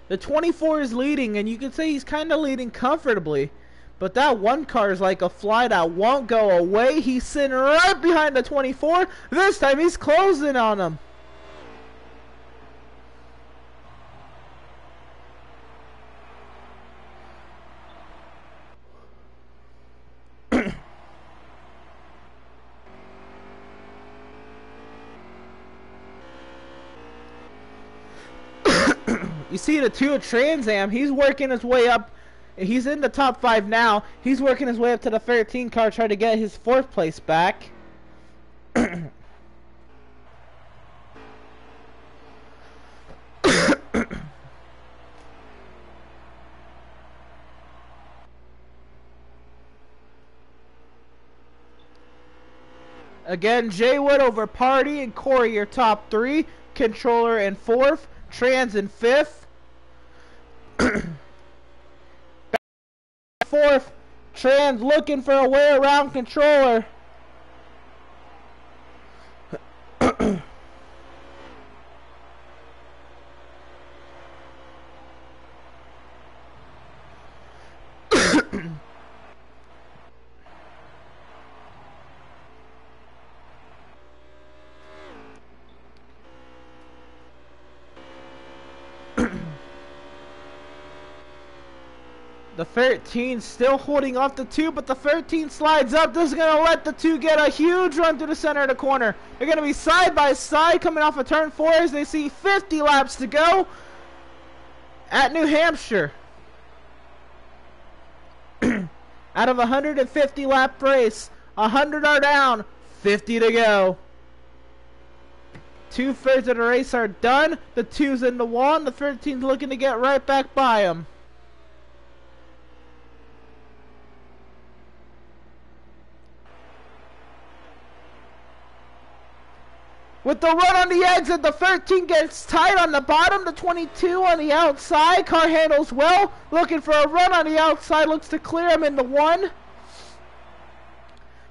The 24 is leading, and you can say he's kind of leading comfortably. But that 1 car is like a fly that won't go away. He's sitting right behind the 24. This time he's closing on him. You see the 2 of Trans Am, he's working his way up He's in the top 5 now. He's working his way up to the 13 car, trying to get his 4th place back. Again, Jay Wood over Party and Corey, your top 3. Controller in 4th. Trans in 5th. 4th. Trans looking for a way around Controller. The 13 still holding off the 2, but the 13 slides up. This is going to let the 2 get a huge run through the center of the corner. They're going to be side by side coming off of turn 4 as they see 50 laps to go at New Hampshire. Out of a 150 lap race, 100 are down, 50 to go. 2/3 of the race are done. The 2's in the wall, and the 13's looking to get right back by him. With the run on the exit, the 13 gets tight on the bottom, the 22 on the outside. Car handles well, looking for a run on the outside, looks to clear him in the 1.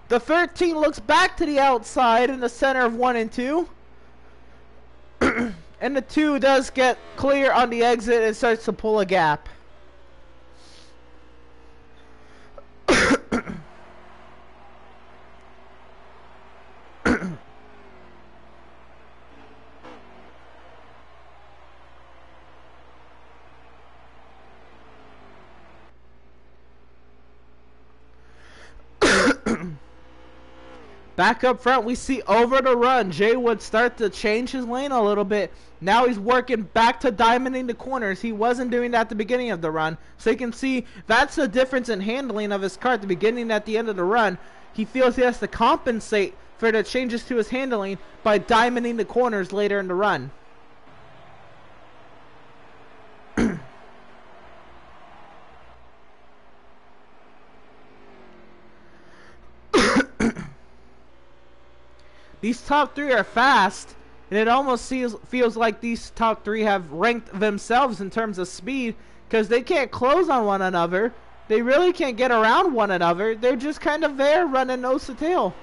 The 13 looks back to the outside in the center of 1 and 2. And the 2 does get clear on the exit and starts to pull a gap. Back up front, we see over the run. Jay Wood start to change his lane a little bit. Now he's working back to diamonding the corners. He wasn't doing that at the beginning of the run. So you can see that's the difference in handling of his car at the beginning and at the end of the run. He feels he has to compensate for the changes to his handling by diamonding the corners later in the run. These top 3 are fast, and it almost feels like these top 3 have ranked themselves in terms of speed because they can't close on one another. They really can't get around one another. They're just kind of there running nose to tail.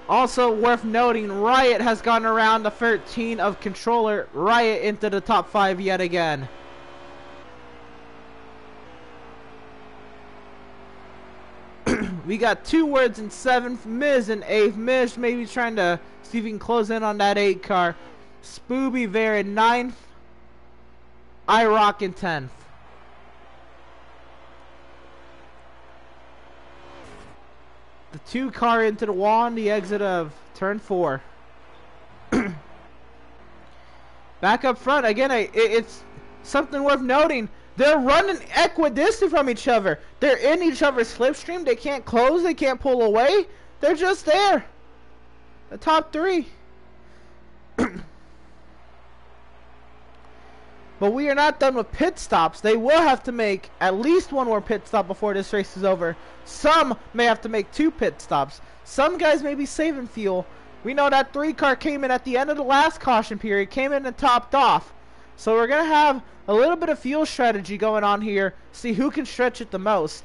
Also worth noting, Riot has gone around the 13 of Controller. Riot into the top 5 yet again. We got 2 words in 7th, Miz in 8th. Miz maybe trying to see if he can close in on that 8 car. Spooby there in 9th. iRock in 10th. The 2 car into the wall on the exit of turn 4. Back up front, again, it's something worth noting. They're running equidistant from each other. They're in each other's slipstream. They can't close. They can't pull away. They're just there. The top 3. But we are not done with pit stops. They will have to make at least 1 more pit stop before this race is over. Some may have to make 2 pit stops. Some guys may be saving fuel. We know that 3 car came in at the end of the last caution period. Came in and topped off. So we're going to have a little bit of fuel strategy going on here. See who can stretch it the most.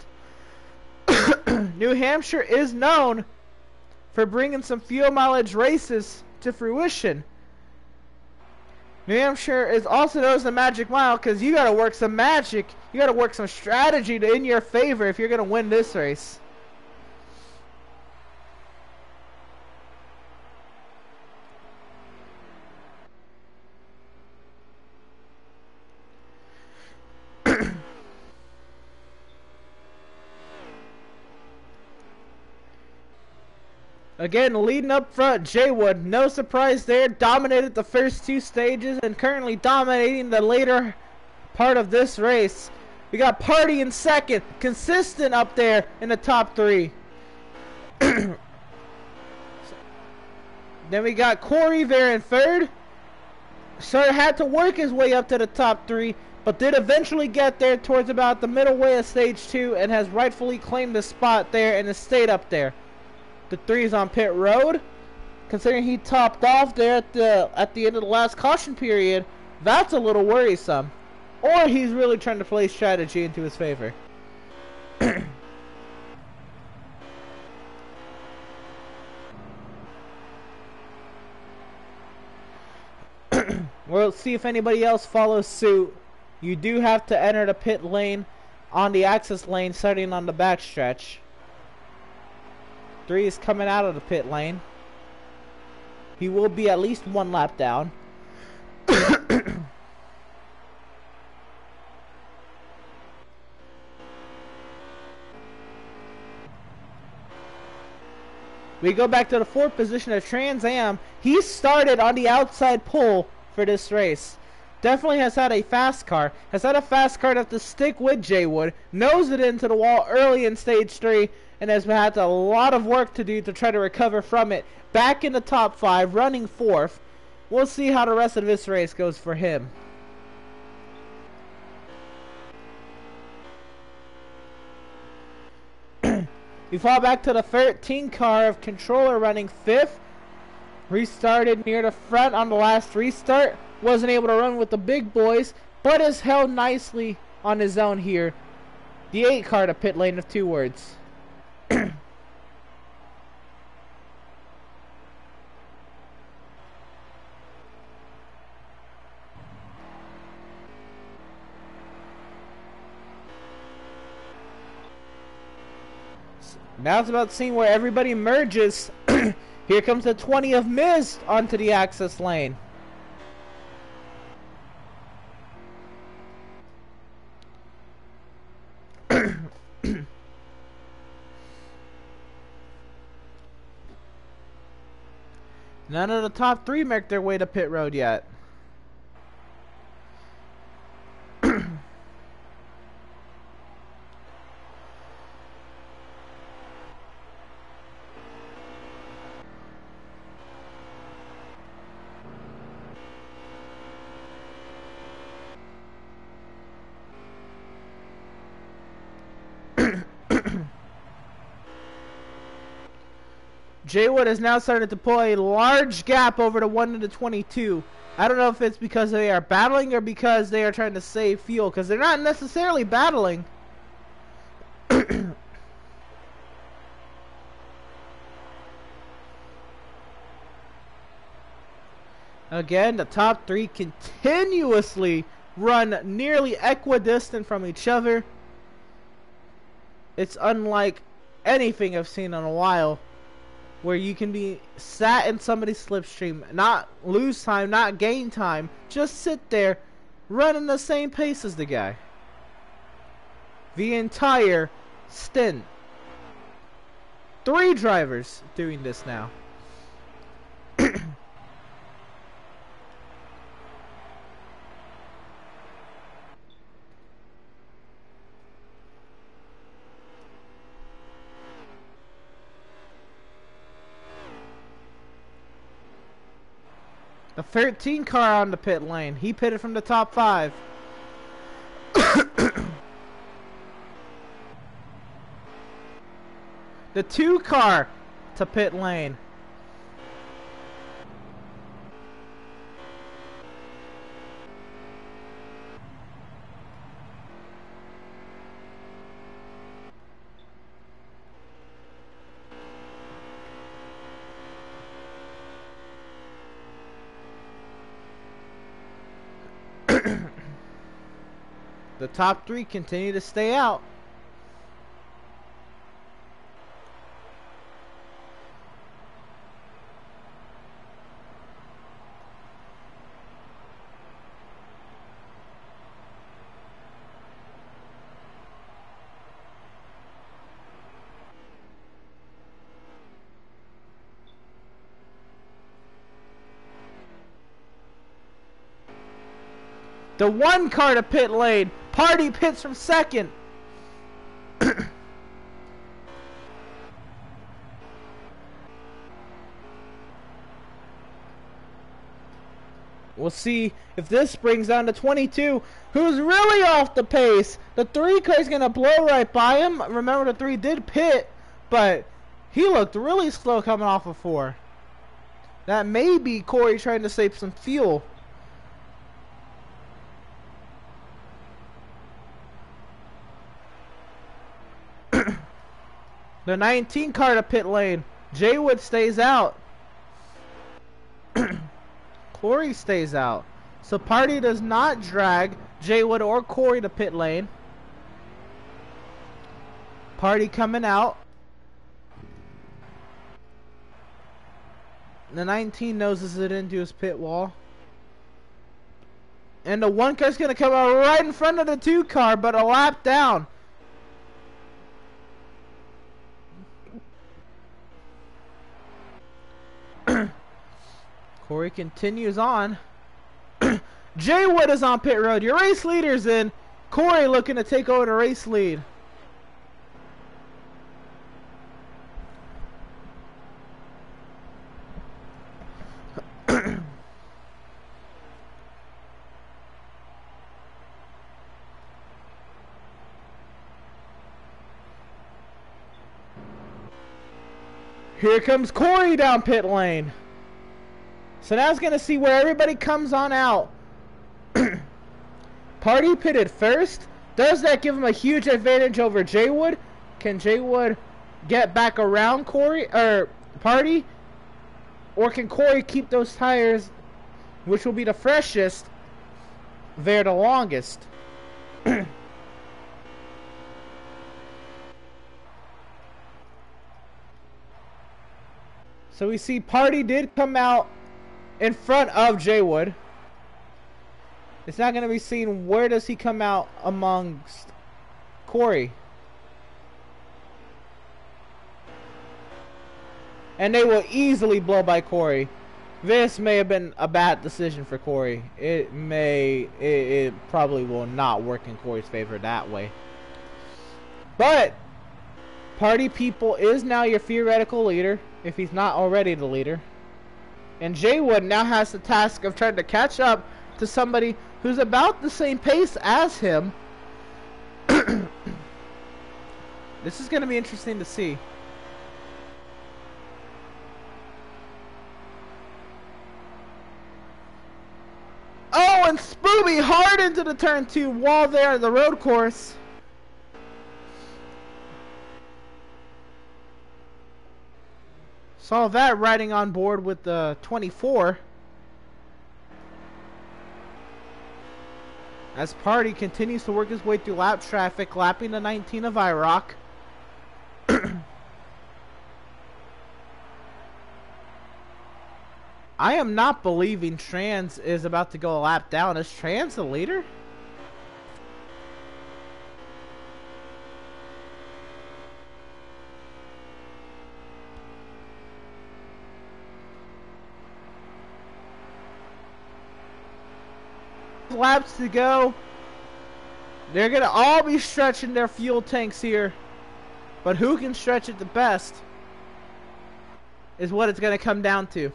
New Hampshire is known for bringing some fuel mileage races to fruition. New Hampshire is also known as the Magic Mile because you got to work some magic. You got to work some strategy in your favor if you're going to win this race. Again, leading up front, Jaywood, no surprise there, dominated the first two stages and currently dominating the later part of this race. We got Party in second, consistent up there in the top three. Then we got Corey there in third. Had to work his way up to the top three, but did eventually get there towards about the middle way of stage 2 and has rightfully claimed the spot there and has stayed up there. The 3 is on pit road. Considering he topped off there at the end of the last caution period, that's a little worrisome. Or he's really trying to play strategy into his favor. We'll see if anybody else follows suit. You do have to enter the pit lane on the access lane starting on the backstretch. 3 is coming out of the pit lane. He will be at least 1 lap down. We go back to the 4th position of Trans Am. He started on the outside pole for this race. Definitely has had a fast car. Has had a fast car enough to stick with Jaywood. Nose it into the wall early in stage 3. And has had a lot of work to do to try to recover from it. Back in the top 5, running 4th. We'll see how the rest of this race goes for him. We fall back to the 13 car of Controller running 5th. Restarted near the front on the last restart. Wasn't able to run with the big boys, but is held nicely on his own here. The 8 car to pit lane of 2 words. Now it's about seeing where everybody merges. Here comes the 20 of Miz onto the access lane. None of the top 3 make their way to pit road yet. Jaywood has now started to pull a large gap over to 1 into 22. I don't know if it's because they are battling or because they are trying to save fuel, because they're not necessarily battling. Again, the top 3 continuously run nearly equidistant from each other. It's unlike anything I've seen in a while, where you can be sat in somebody's slipstream, not lose time, not gain time, just sit there, running the same pace as the guy. The entire stint. 3 drivers doing this now. The 13 car on the pit lane. He pitted from the top 5. The 2 car to pit lane. The top 3 continue to stay out. The one car to pit lane. Party pits from second. We'll see if this brings down to 22. Who's really off the pace? The 3 car's gonna blow right by him. Remember, the 3 did pit, but he looked really slow coming off of 4. That may be Corey trying to save some fuel. The 19 car to pit lane. Jay Wood stays out. Corey stays out. So Party does not drag Jay Wood or Corey to pit lane. Party coming out. The 19 noses it into his pit wall. And the 1 car's going to come out right in front of the 2 car, but a lap down. Corey continues on. Jay Wood is on pit road. Your race leader's in. Corey looking to take over the race lead. Here comes Corey down pit lane. So now it's going to see where everybody comes on out. Party pitted first. Does that give him a huge advantage over Jay Wood? Can Jay Wood get back around Corey or Party? Or can Corey keep those tires, which will be the freshest, there the longest? So we see Party did come out in front of Jay Wood. It's not going to be seen where does he come out amongst Corey. And they will easily blow by Corey. This may have been a bad decision for Corey. It probably will not work in Corey's favor that way. But Party People is now your theoretical leader, if he's not already the leader. And Jay Wood now has the task of trying to catch up to somebody who's about the same pace as him. This is going to be interesting to see. Oh, and Spooby hard into the turn 2 wall there at the road course. Saw that riding on board with the 24. As Party continues to work his way through lap traffic, lapping the 19 of IROC. I am not believing Trans is about to go a lap down. Is Trans the leader? Laps to go. They're gonna all be stretching their fuel tanks here, but who can stretch it the best is what it's gonna come down to.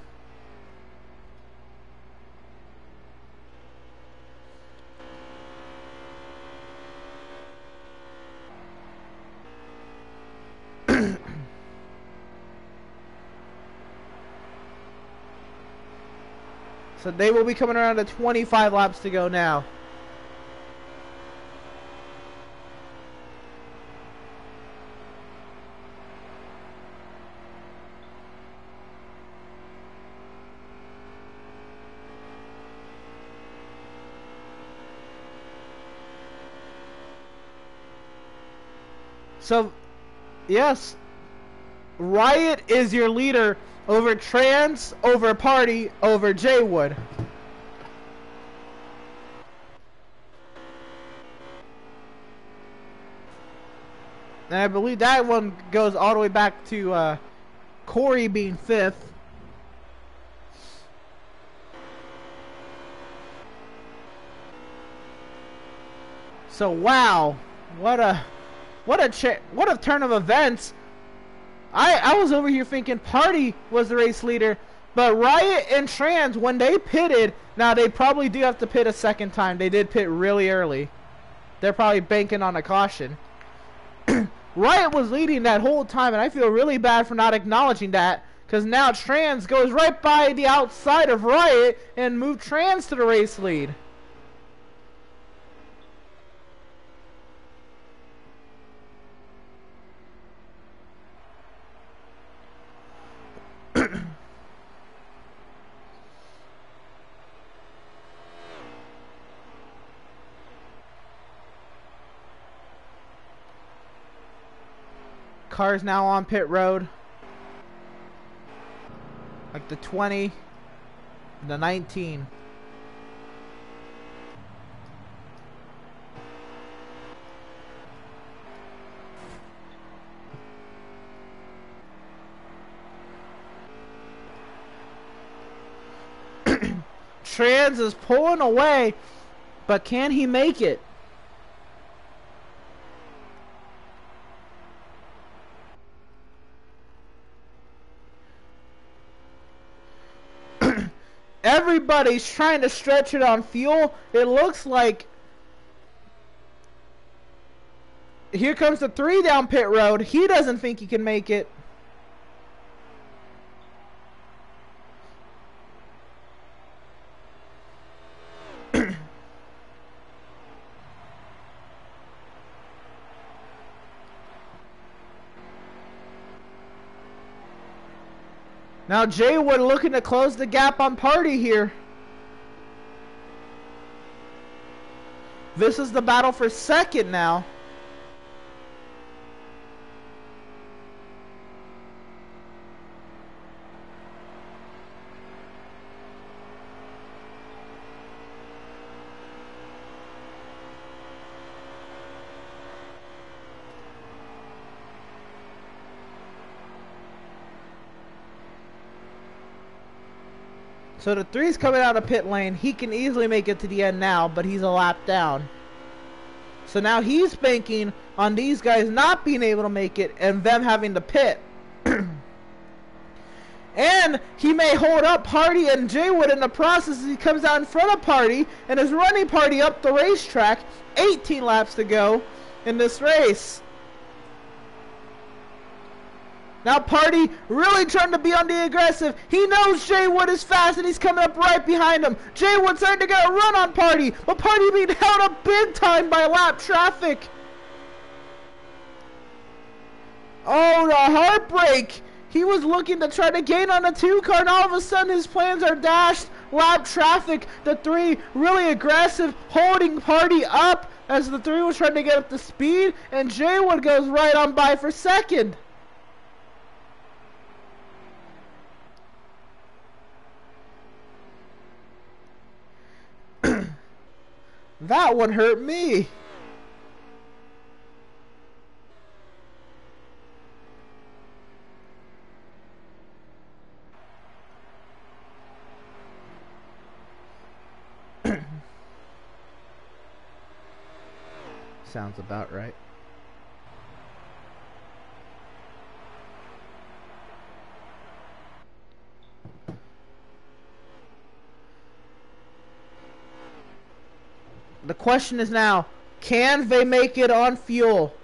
So they will be coming around to 25 laps to go now. So, yes, Riot is your leader over Trans, over Party, over Jay Wood. And I believe that one goes all the way back to Corey being 5th. So wow, what a turn of events. I was over here thinking Party was the race leader, but Riot and Trans, when they pitted, now they probably do have to pit a second time. They did pit really early. They're probably banking on a caution. Riot was leading that whole time, and I feel really bad for not acknowledging that, because now Trans goes right by the outside of Riot and moved Trans to the race lead. Cars now on pit road. Like the 20, the 19. Trans is pulling away, but can he make it? Everybody's trying to stretch it on fuel. It looks like here comes the 3 down pit road. He doesn't think he can make it. Now Jay Wood looking to close the gap on Party here. This is the battle for second now. So the 3's coming out of pit lane. He can easily make it to the end now, but he's a lap down. So now he's banking on these guys not being able to make it and them having to pit. And he may hold up Party and Jaywood in the process as he comes out in front of Party and is running Party up the racetrack. 18 laps to go in this race. Now Party really trying to be on the aggressive. He knows Jaywood is fast and he's coming up right behind him. Jaywood's starting to get a run on Party, but Party being held up big time by lap traffic. Oh, the heartbreak. He was looking to try to gain on the 2 car, and all of a sudden his plans are dashed. Lap traffic, the 3 really aggressive, holding Party up as the 3 was trying to get up to speed, and Jaywood goes right on by for second. That one hurt me. Sounds about right. The question is now, can they make it on fuel?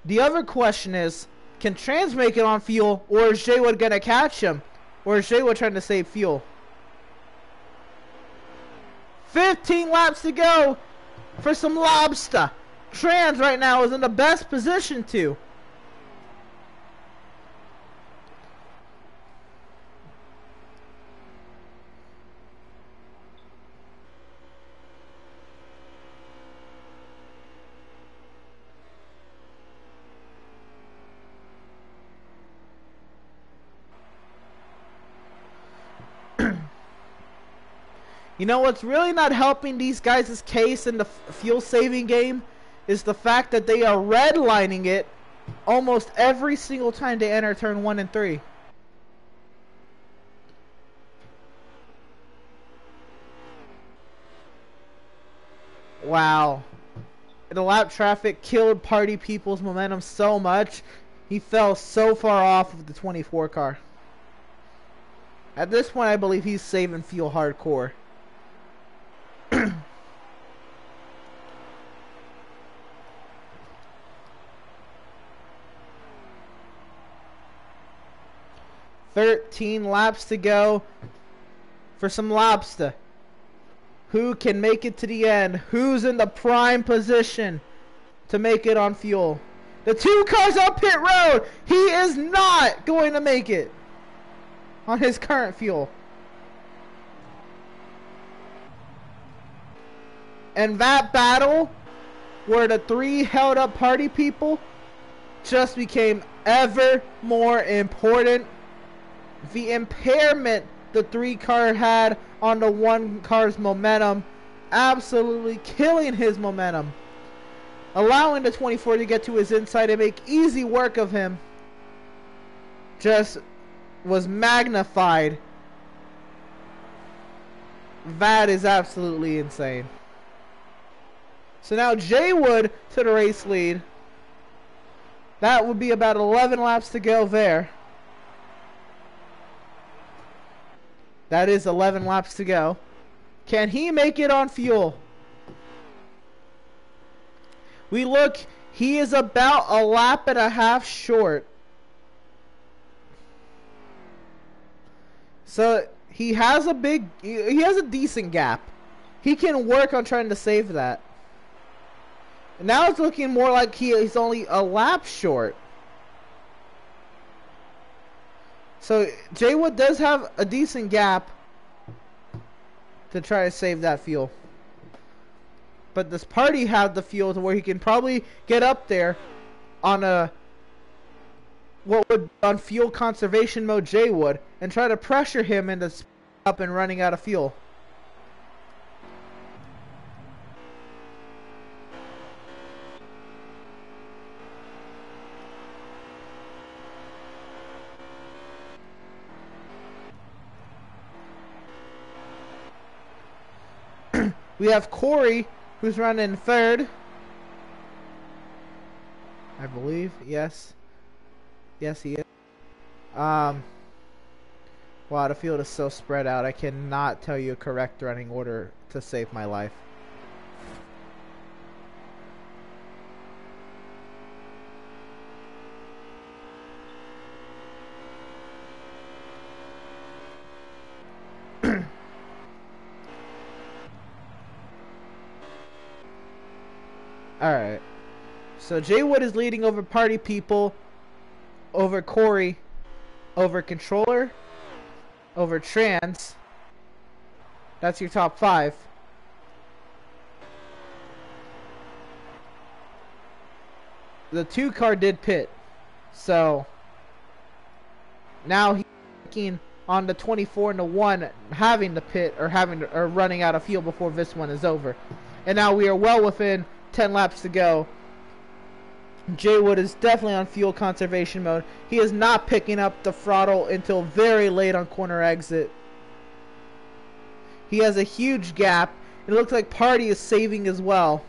The other question is, can Trans make it on fuel, or is Jaywood gonna catch him? Or is Jaywood trying to save fuel? 15 laps to go for some lobster. Trans right now is in the best position to. You know what's really not helping these guys' case in the fuel saving game is the fact that they are redlining it almost every single time they enter turn 1 and 3. Wow. the lap traffic killed Party People's momentum so much, he fell so far off of the 24 car. At this point, I believe he's saving fuel hardcore. $13 laps to go for some lobster. Who can make it to the end? Who's in the prime position to make it on fuel? The 2 cars on pit road. He is not going to make it on his current fuel. And that battle where the 3 held up Party People just became ever more important. The impairment the 3 car had on the 1 car's momentum, absolutely killing his momentum, allowing the 24 to get to his inside and make easy work of him, just was magnified. That is absolutely insane. So now Jay Wood to the race lead. That would be about 11 laps to go there. That is 11 laps to go. Can he make it on fuel? We look, he is about a lap and a half short. So he has a decent gap. He can work on trying to save that. Now it's looking more like he's only a lap short. So Jay Wood does have a decent gap to try to save that fuel. But this Party have the fuel to where he can probably get up there on on fuel conservation mode Jay Wood and try to pressure him into up and running out of fuel. We have Corey, who's running 3rd. I believe, yes. Yes, he is. Wow, the field is so spread out. I cannot tell you a correct running order to save my life. Alright. So Jay Wood is leading over Party People, over Corey, over Controller, over Trans. That's your top 5. The 2 car did pit. So now he's working on the 24 and the 1 having the pit or running out of fuel before this one is over. And now we are well within 10 laps to go. Jay Wood is definitely on fuel conservation mode. He is not picking up the throttle until very late on corner exit. He has a huge gap. It looks like Party is saving as well.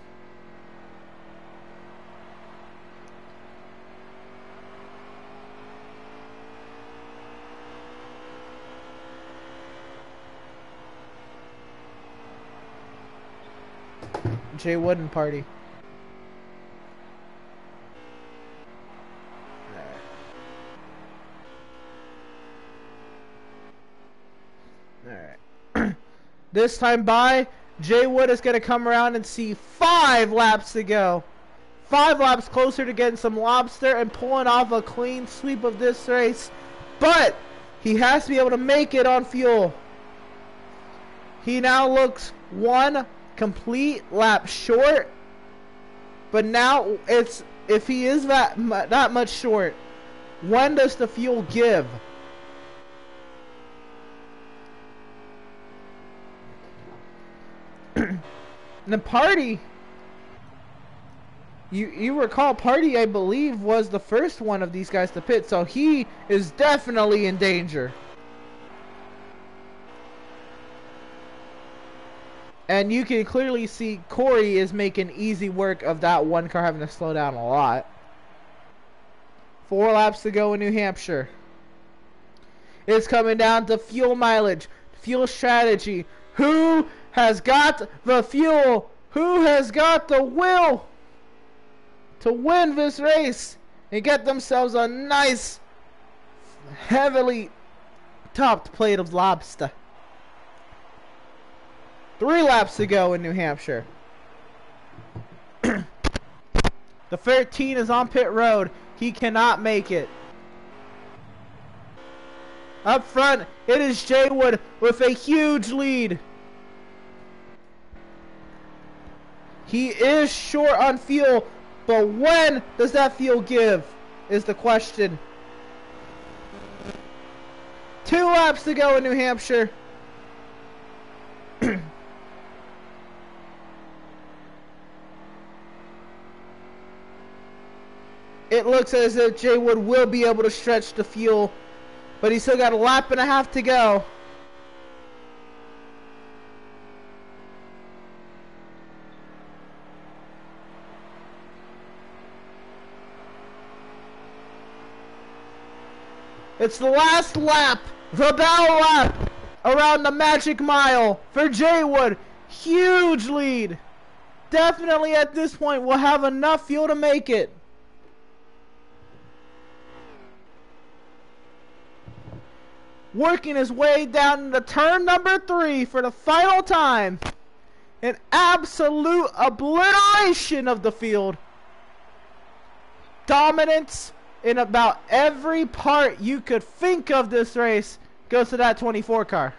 Jay Wood and Party. Alright. This time by, Jay Wood is going to come around and see 5 laps to go. 5 laps closer to getting some lobster and pulling off a clean sweep of this race. But he has to be able to make it on fuel. He now looks 1 complete lap short, but now it's, if he is that much short, when does the fuel give? The Party, you recall Party, I believe, was the first one of these guys to pit, so he is definitely in danger. And you can clearly see Corey is making easy work of that one car having to slow down a lot. 4 laps to go in New Hampshire. It's coming down to fuel mileage, fuel strategy. Who has got the fuel? Who has got the will to win this race and get themselves a nice, heavily topped plate of lobster? 3 laps to go in New Hampshire. The 13 is on pit road. He cannot make it. Up front, it is Jay Wood with a huge lead. He is short on fuel, but when does that fuel give is the question. 2 laps to go in New Hampshire. It looks as if Jay Wood will be able to stretch the fuel, but he's still got a lap and a half to go. It's the last lap, the battle lap around the magic mile for Jay Wood. Huge lead. Definitely at this point will have enough fuel to make it. Working his way down into turn number 3 for the final time. An absolute obliteration of the field. Dominance in about every part you could think of this race goes to that 24 car.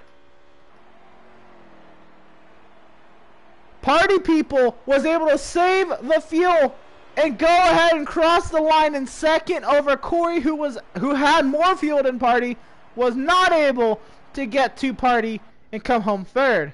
Party People was able to save the fuel and go ahead and cross the line in second over Corey, who had more fuel than Party, was not able to get to Party and come home third.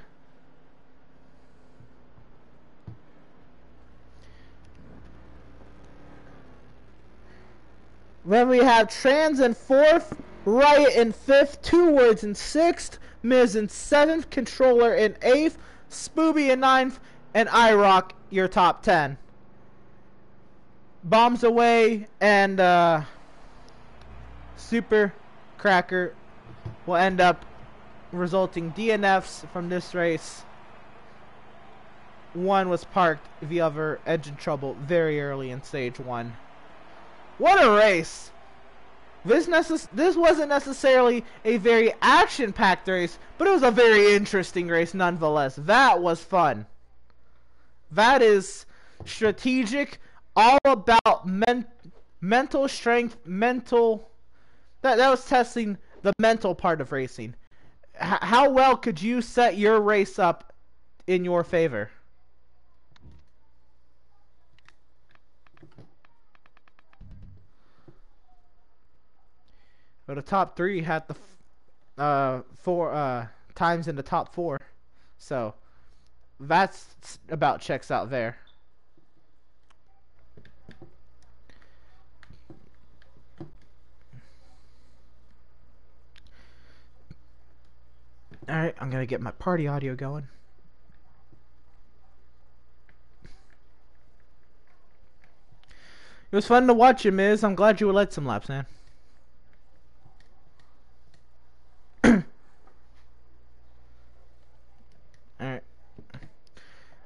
Then we have Trans in 4th, Riot in 5th, Two Words in 6th, Miz in 7th, Controller in 8th, Spooby in 9th, and iRock your top 10. Bombs Away and Super Cracker will end up resulting DNFs from this race. One was parked, the other engine trouble very early in stage 1. What a race! This wasn't necessarily a very action-packed race, but it was a very interesting race nonetheless. That was fun. That is strategic, all about mental strength, that was testing the mental part of racing. How well could you set your race up in your favor? But the top 3 had the 4 times in the top 4, so that's about checks out there. Alright, I'm gonna get my party audio going. It was fun to watch you, Miz. I'm glad you led some laps, man.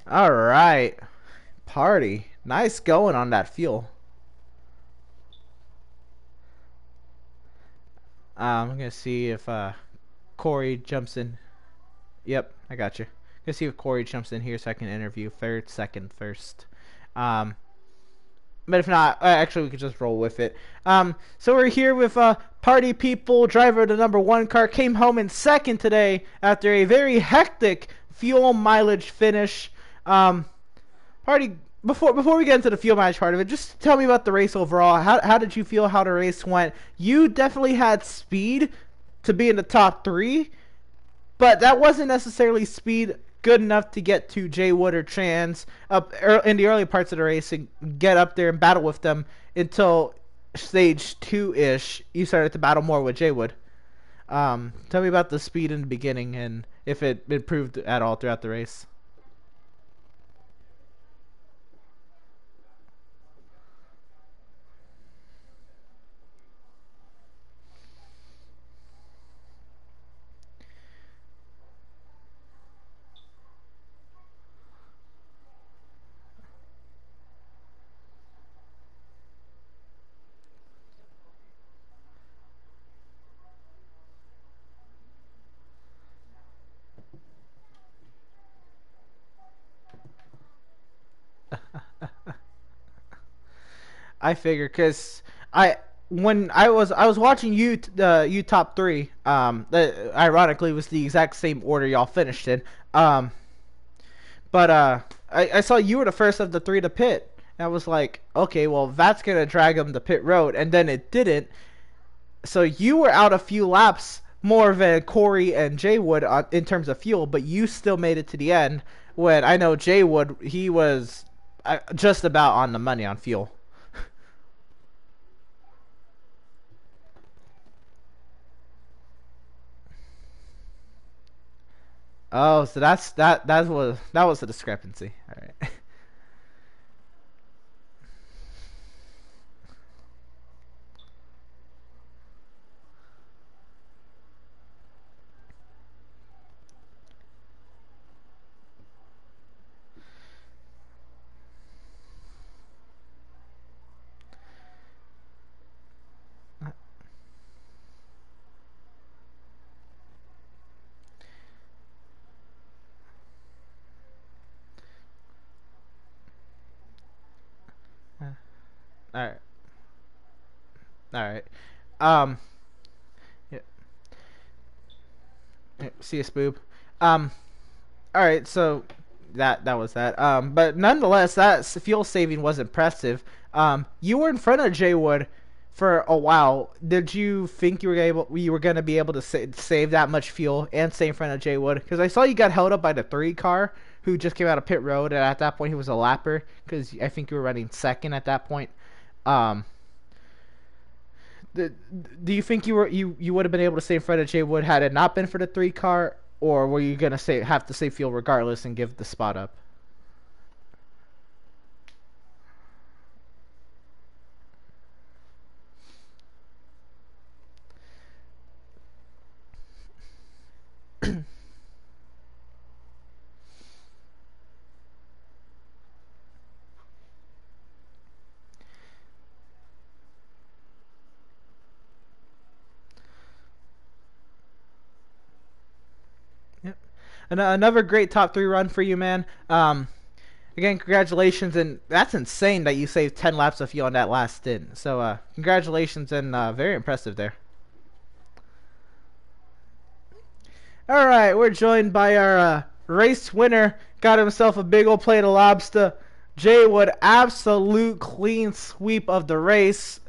Alright. Party. Nice going on that fuel. I'm gonna see if Corey jumps in. Yep, I got you. Gonna see if Corey jumps in here so I can interview third, second, first. But if not, actually we could just roll with it. So we're here with Party People, driver of the number 1 car, came home in second today after a very hectic fuel mileage finish. Party, before we get into the fuel mileage part of it, just tell me about the race overall. How did you feel how the race went? You definitely had speed to be in the top 3, but that wasn't necessarily speed good enough to get to Jay Wood or Trans up in the early parts of the race and get up there and battle with them until stage 2-ish. You started to battle more with Jay Wood. Tell me about the speed in the beginning and if it improved at all throughout the race. I figure because I when I was watching you top three. That ironically was the exact same order y'all finished in. Um, but I saw you were the first of the three to pit. And I was like, okay, well that's gonna drag him to pit road, and then it didn't. So you were out a few laps more than Corey and Jay would in terms of fuel, but you still made it to the end. When I know Jay would, he was just about on the money on fuel. Oh, so that was a discrepancy. All right. All right. All right. Um. Yeah, yeah, see you, Spoob. Um. All right. So that was that. But nonetheless, that fuel saving was impressive. You were in front of Jay Wood for a while. Did you think you were gonna be able to save that much fuel and stay in front of Jay Wood? Because I saw you got held up by the three car who just came out of pit road, and at that point he was a lapper because I think you were running second at that point. Um, do you think you would have been able to stay in front of Jay Wood had it not been for the three car, or were you gonna have to save fuel regardless and give the spot up? Yep. Another great top three run for you, man. Again, congratulations, and that's insane that you saved 10 laps of fuel on that last stint. So, congratulations and very impressive there. All right, we're joined by our race winner. Got himself a big old plate of lobster. Jay Wood, absolute clean sweep of the race.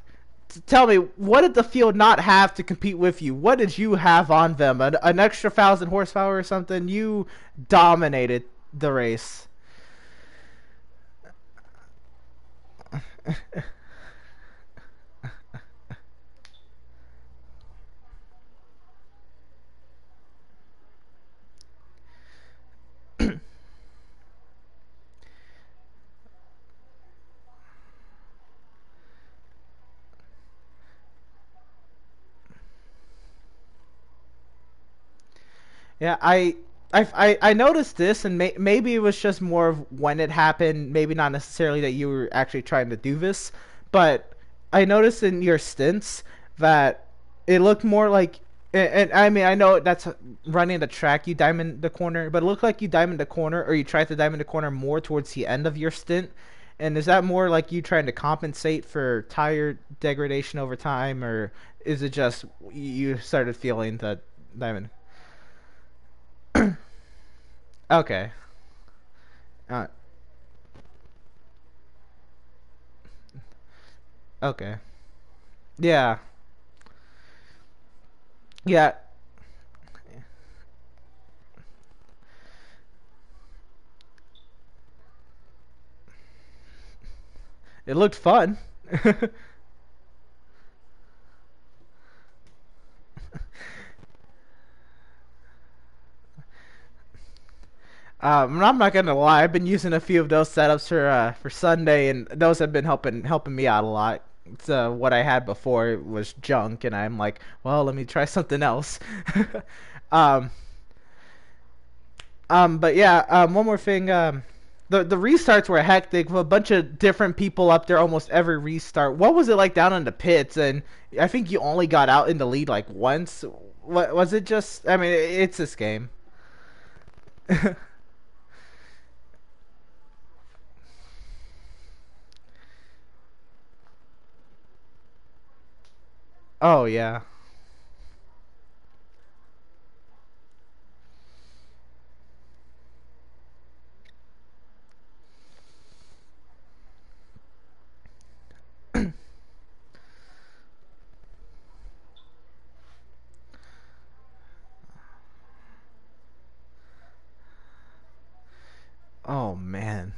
Tell me, what did the field not have to compete with you? What did you have on them? An extra 1,000 horsepower or something? You dominated the race. Yeah, I noticed this, and maybe it was just more of when it happened. Maybe not necessarily that you were actually trying to do this, but I noticed in your stints that it looked more like. And I mean, I know that's running the track. You diamond the corner, but it looked like you diamond the corner, or you tried to diamond the corner more towards the end of your stint. And is that more like you trying to compensate for tire degradation over time, or is it just you started feeling that diamond? Okay. Uh, okay. Yeah. Yeah. It looked fun. I'm not gonna lie. I've been using a few of those setups for Sunday, and those have been helping me out a lot. It's, what I had before was junk, and I'm like, well, let me try something else. um, but yeah, one more thing. The restarts were hectic with a bunch of different people up there almost every restart. What was it like down in the pits? And I think you only got out in the lead like once. What was it? Just I mean, it's this game. Oh yeah. Oh man.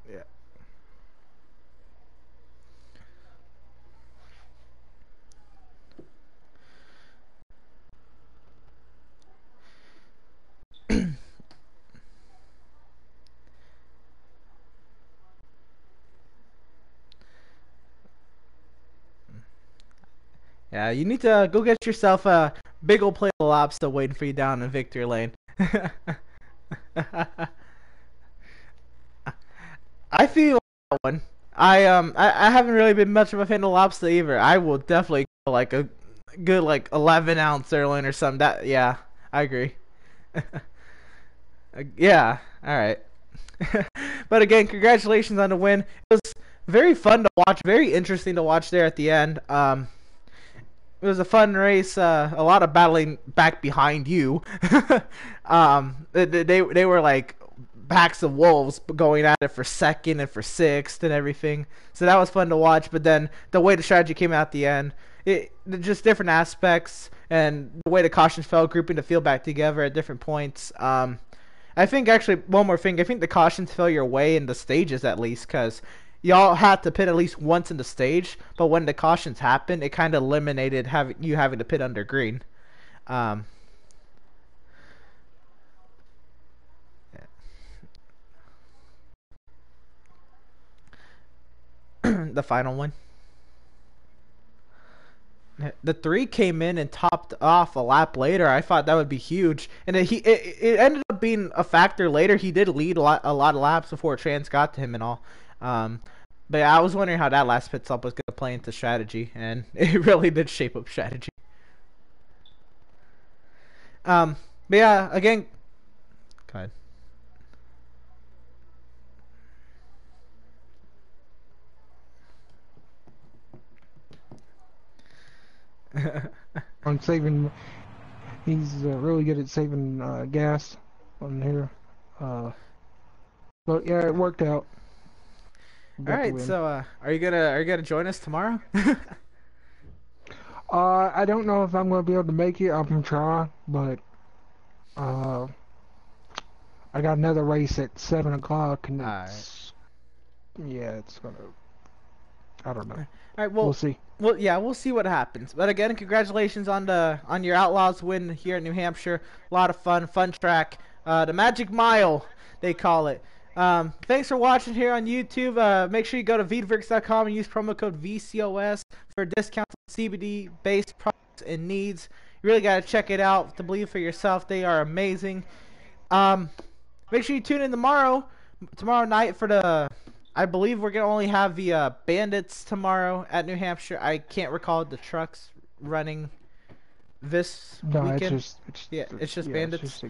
Yeah. Yeah, you need to go get yourself a big old plate of lobster waiting for you down in Victory Lane. I feel that one. I haven't really been much of a fan of lobster either. I will definitely go like a good like 11-ounce sirloin or something. That yeah, I agree. Yeah, all right. But again, congratulations on the win. It was very fun to watch, very interesting to watch there at the end. It was a fun race. A lot of battling back behind you. They were like packs of wolves going at it for second and for sixth and everything. So that was fun to watch. But then the way the strategy came out at the end, just different aspects and the way the cautions fell, grouping the field back together at different points. I think actually one more thing. I think the cautions fell your way in the stages at least because y'all had to pit at least once in the stage. But when the cautions happened, it kind of eliminated having to pit under green. Um, the final one. The three came in and topped off a lap later. I thought that would be huge, and it ended up being a factor later. He did lead a lot of laps before Trans got to him and all. Um, but yeah, I was wondering how that last pit stop was going to play into strategy, and it really did shape up strategy. But yeah, again, go ahead. On saving. He's really good at saving gas on here. Uh, but yeah, it worked out. All Got the right, win. so are you gonna join us tomorrow? I don't know if I'm gonna be able to make it. I'm gonna try, but uh, I got another race at 7 o'clock, and All right. it's gonna. I don't know. All right. We'll Well, see. yeah, we'll see what happens. But again, congratulations on your Outlaws win here in New Hampshire. A lot of fun track. The Magic Mile, they call it. Thanks for watching here on YouTube. Make sure you go to Veedverks.com and use promo code VCOS for discounts on CBD-based products and needs. You really got to check it out to believe for yourself. They are amazing. Um, Make sure you tune in tomorrow night for the. I believe we're gonna only have the bandits tomorrow at New Hampshire. I can't recall the trucks running this No, weekend. it's Yeah, it's just yeah, it's bandits. just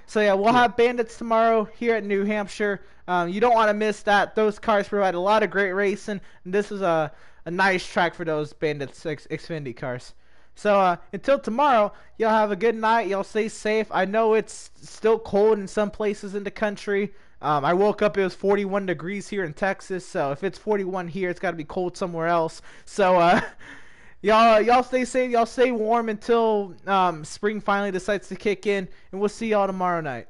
So yeah, we'll yeah. have bandits tomorrow here at New Hampshire. You don't want to miss that. Those cars provide a lot of great racing. And this is a nice track for those bandits Xfinity cars. So until tomorrow, y'all have a good night. Y'all stay safe. I know it's still cold in some places in the country. I woke up, it was 41 degrees here in Texas. So if it's 41 here, it's got to be cold somewhere else. So y'all stay safe. Y'all stay warm until spring finally decides to kick in. And we'll see y'all tomorrow night.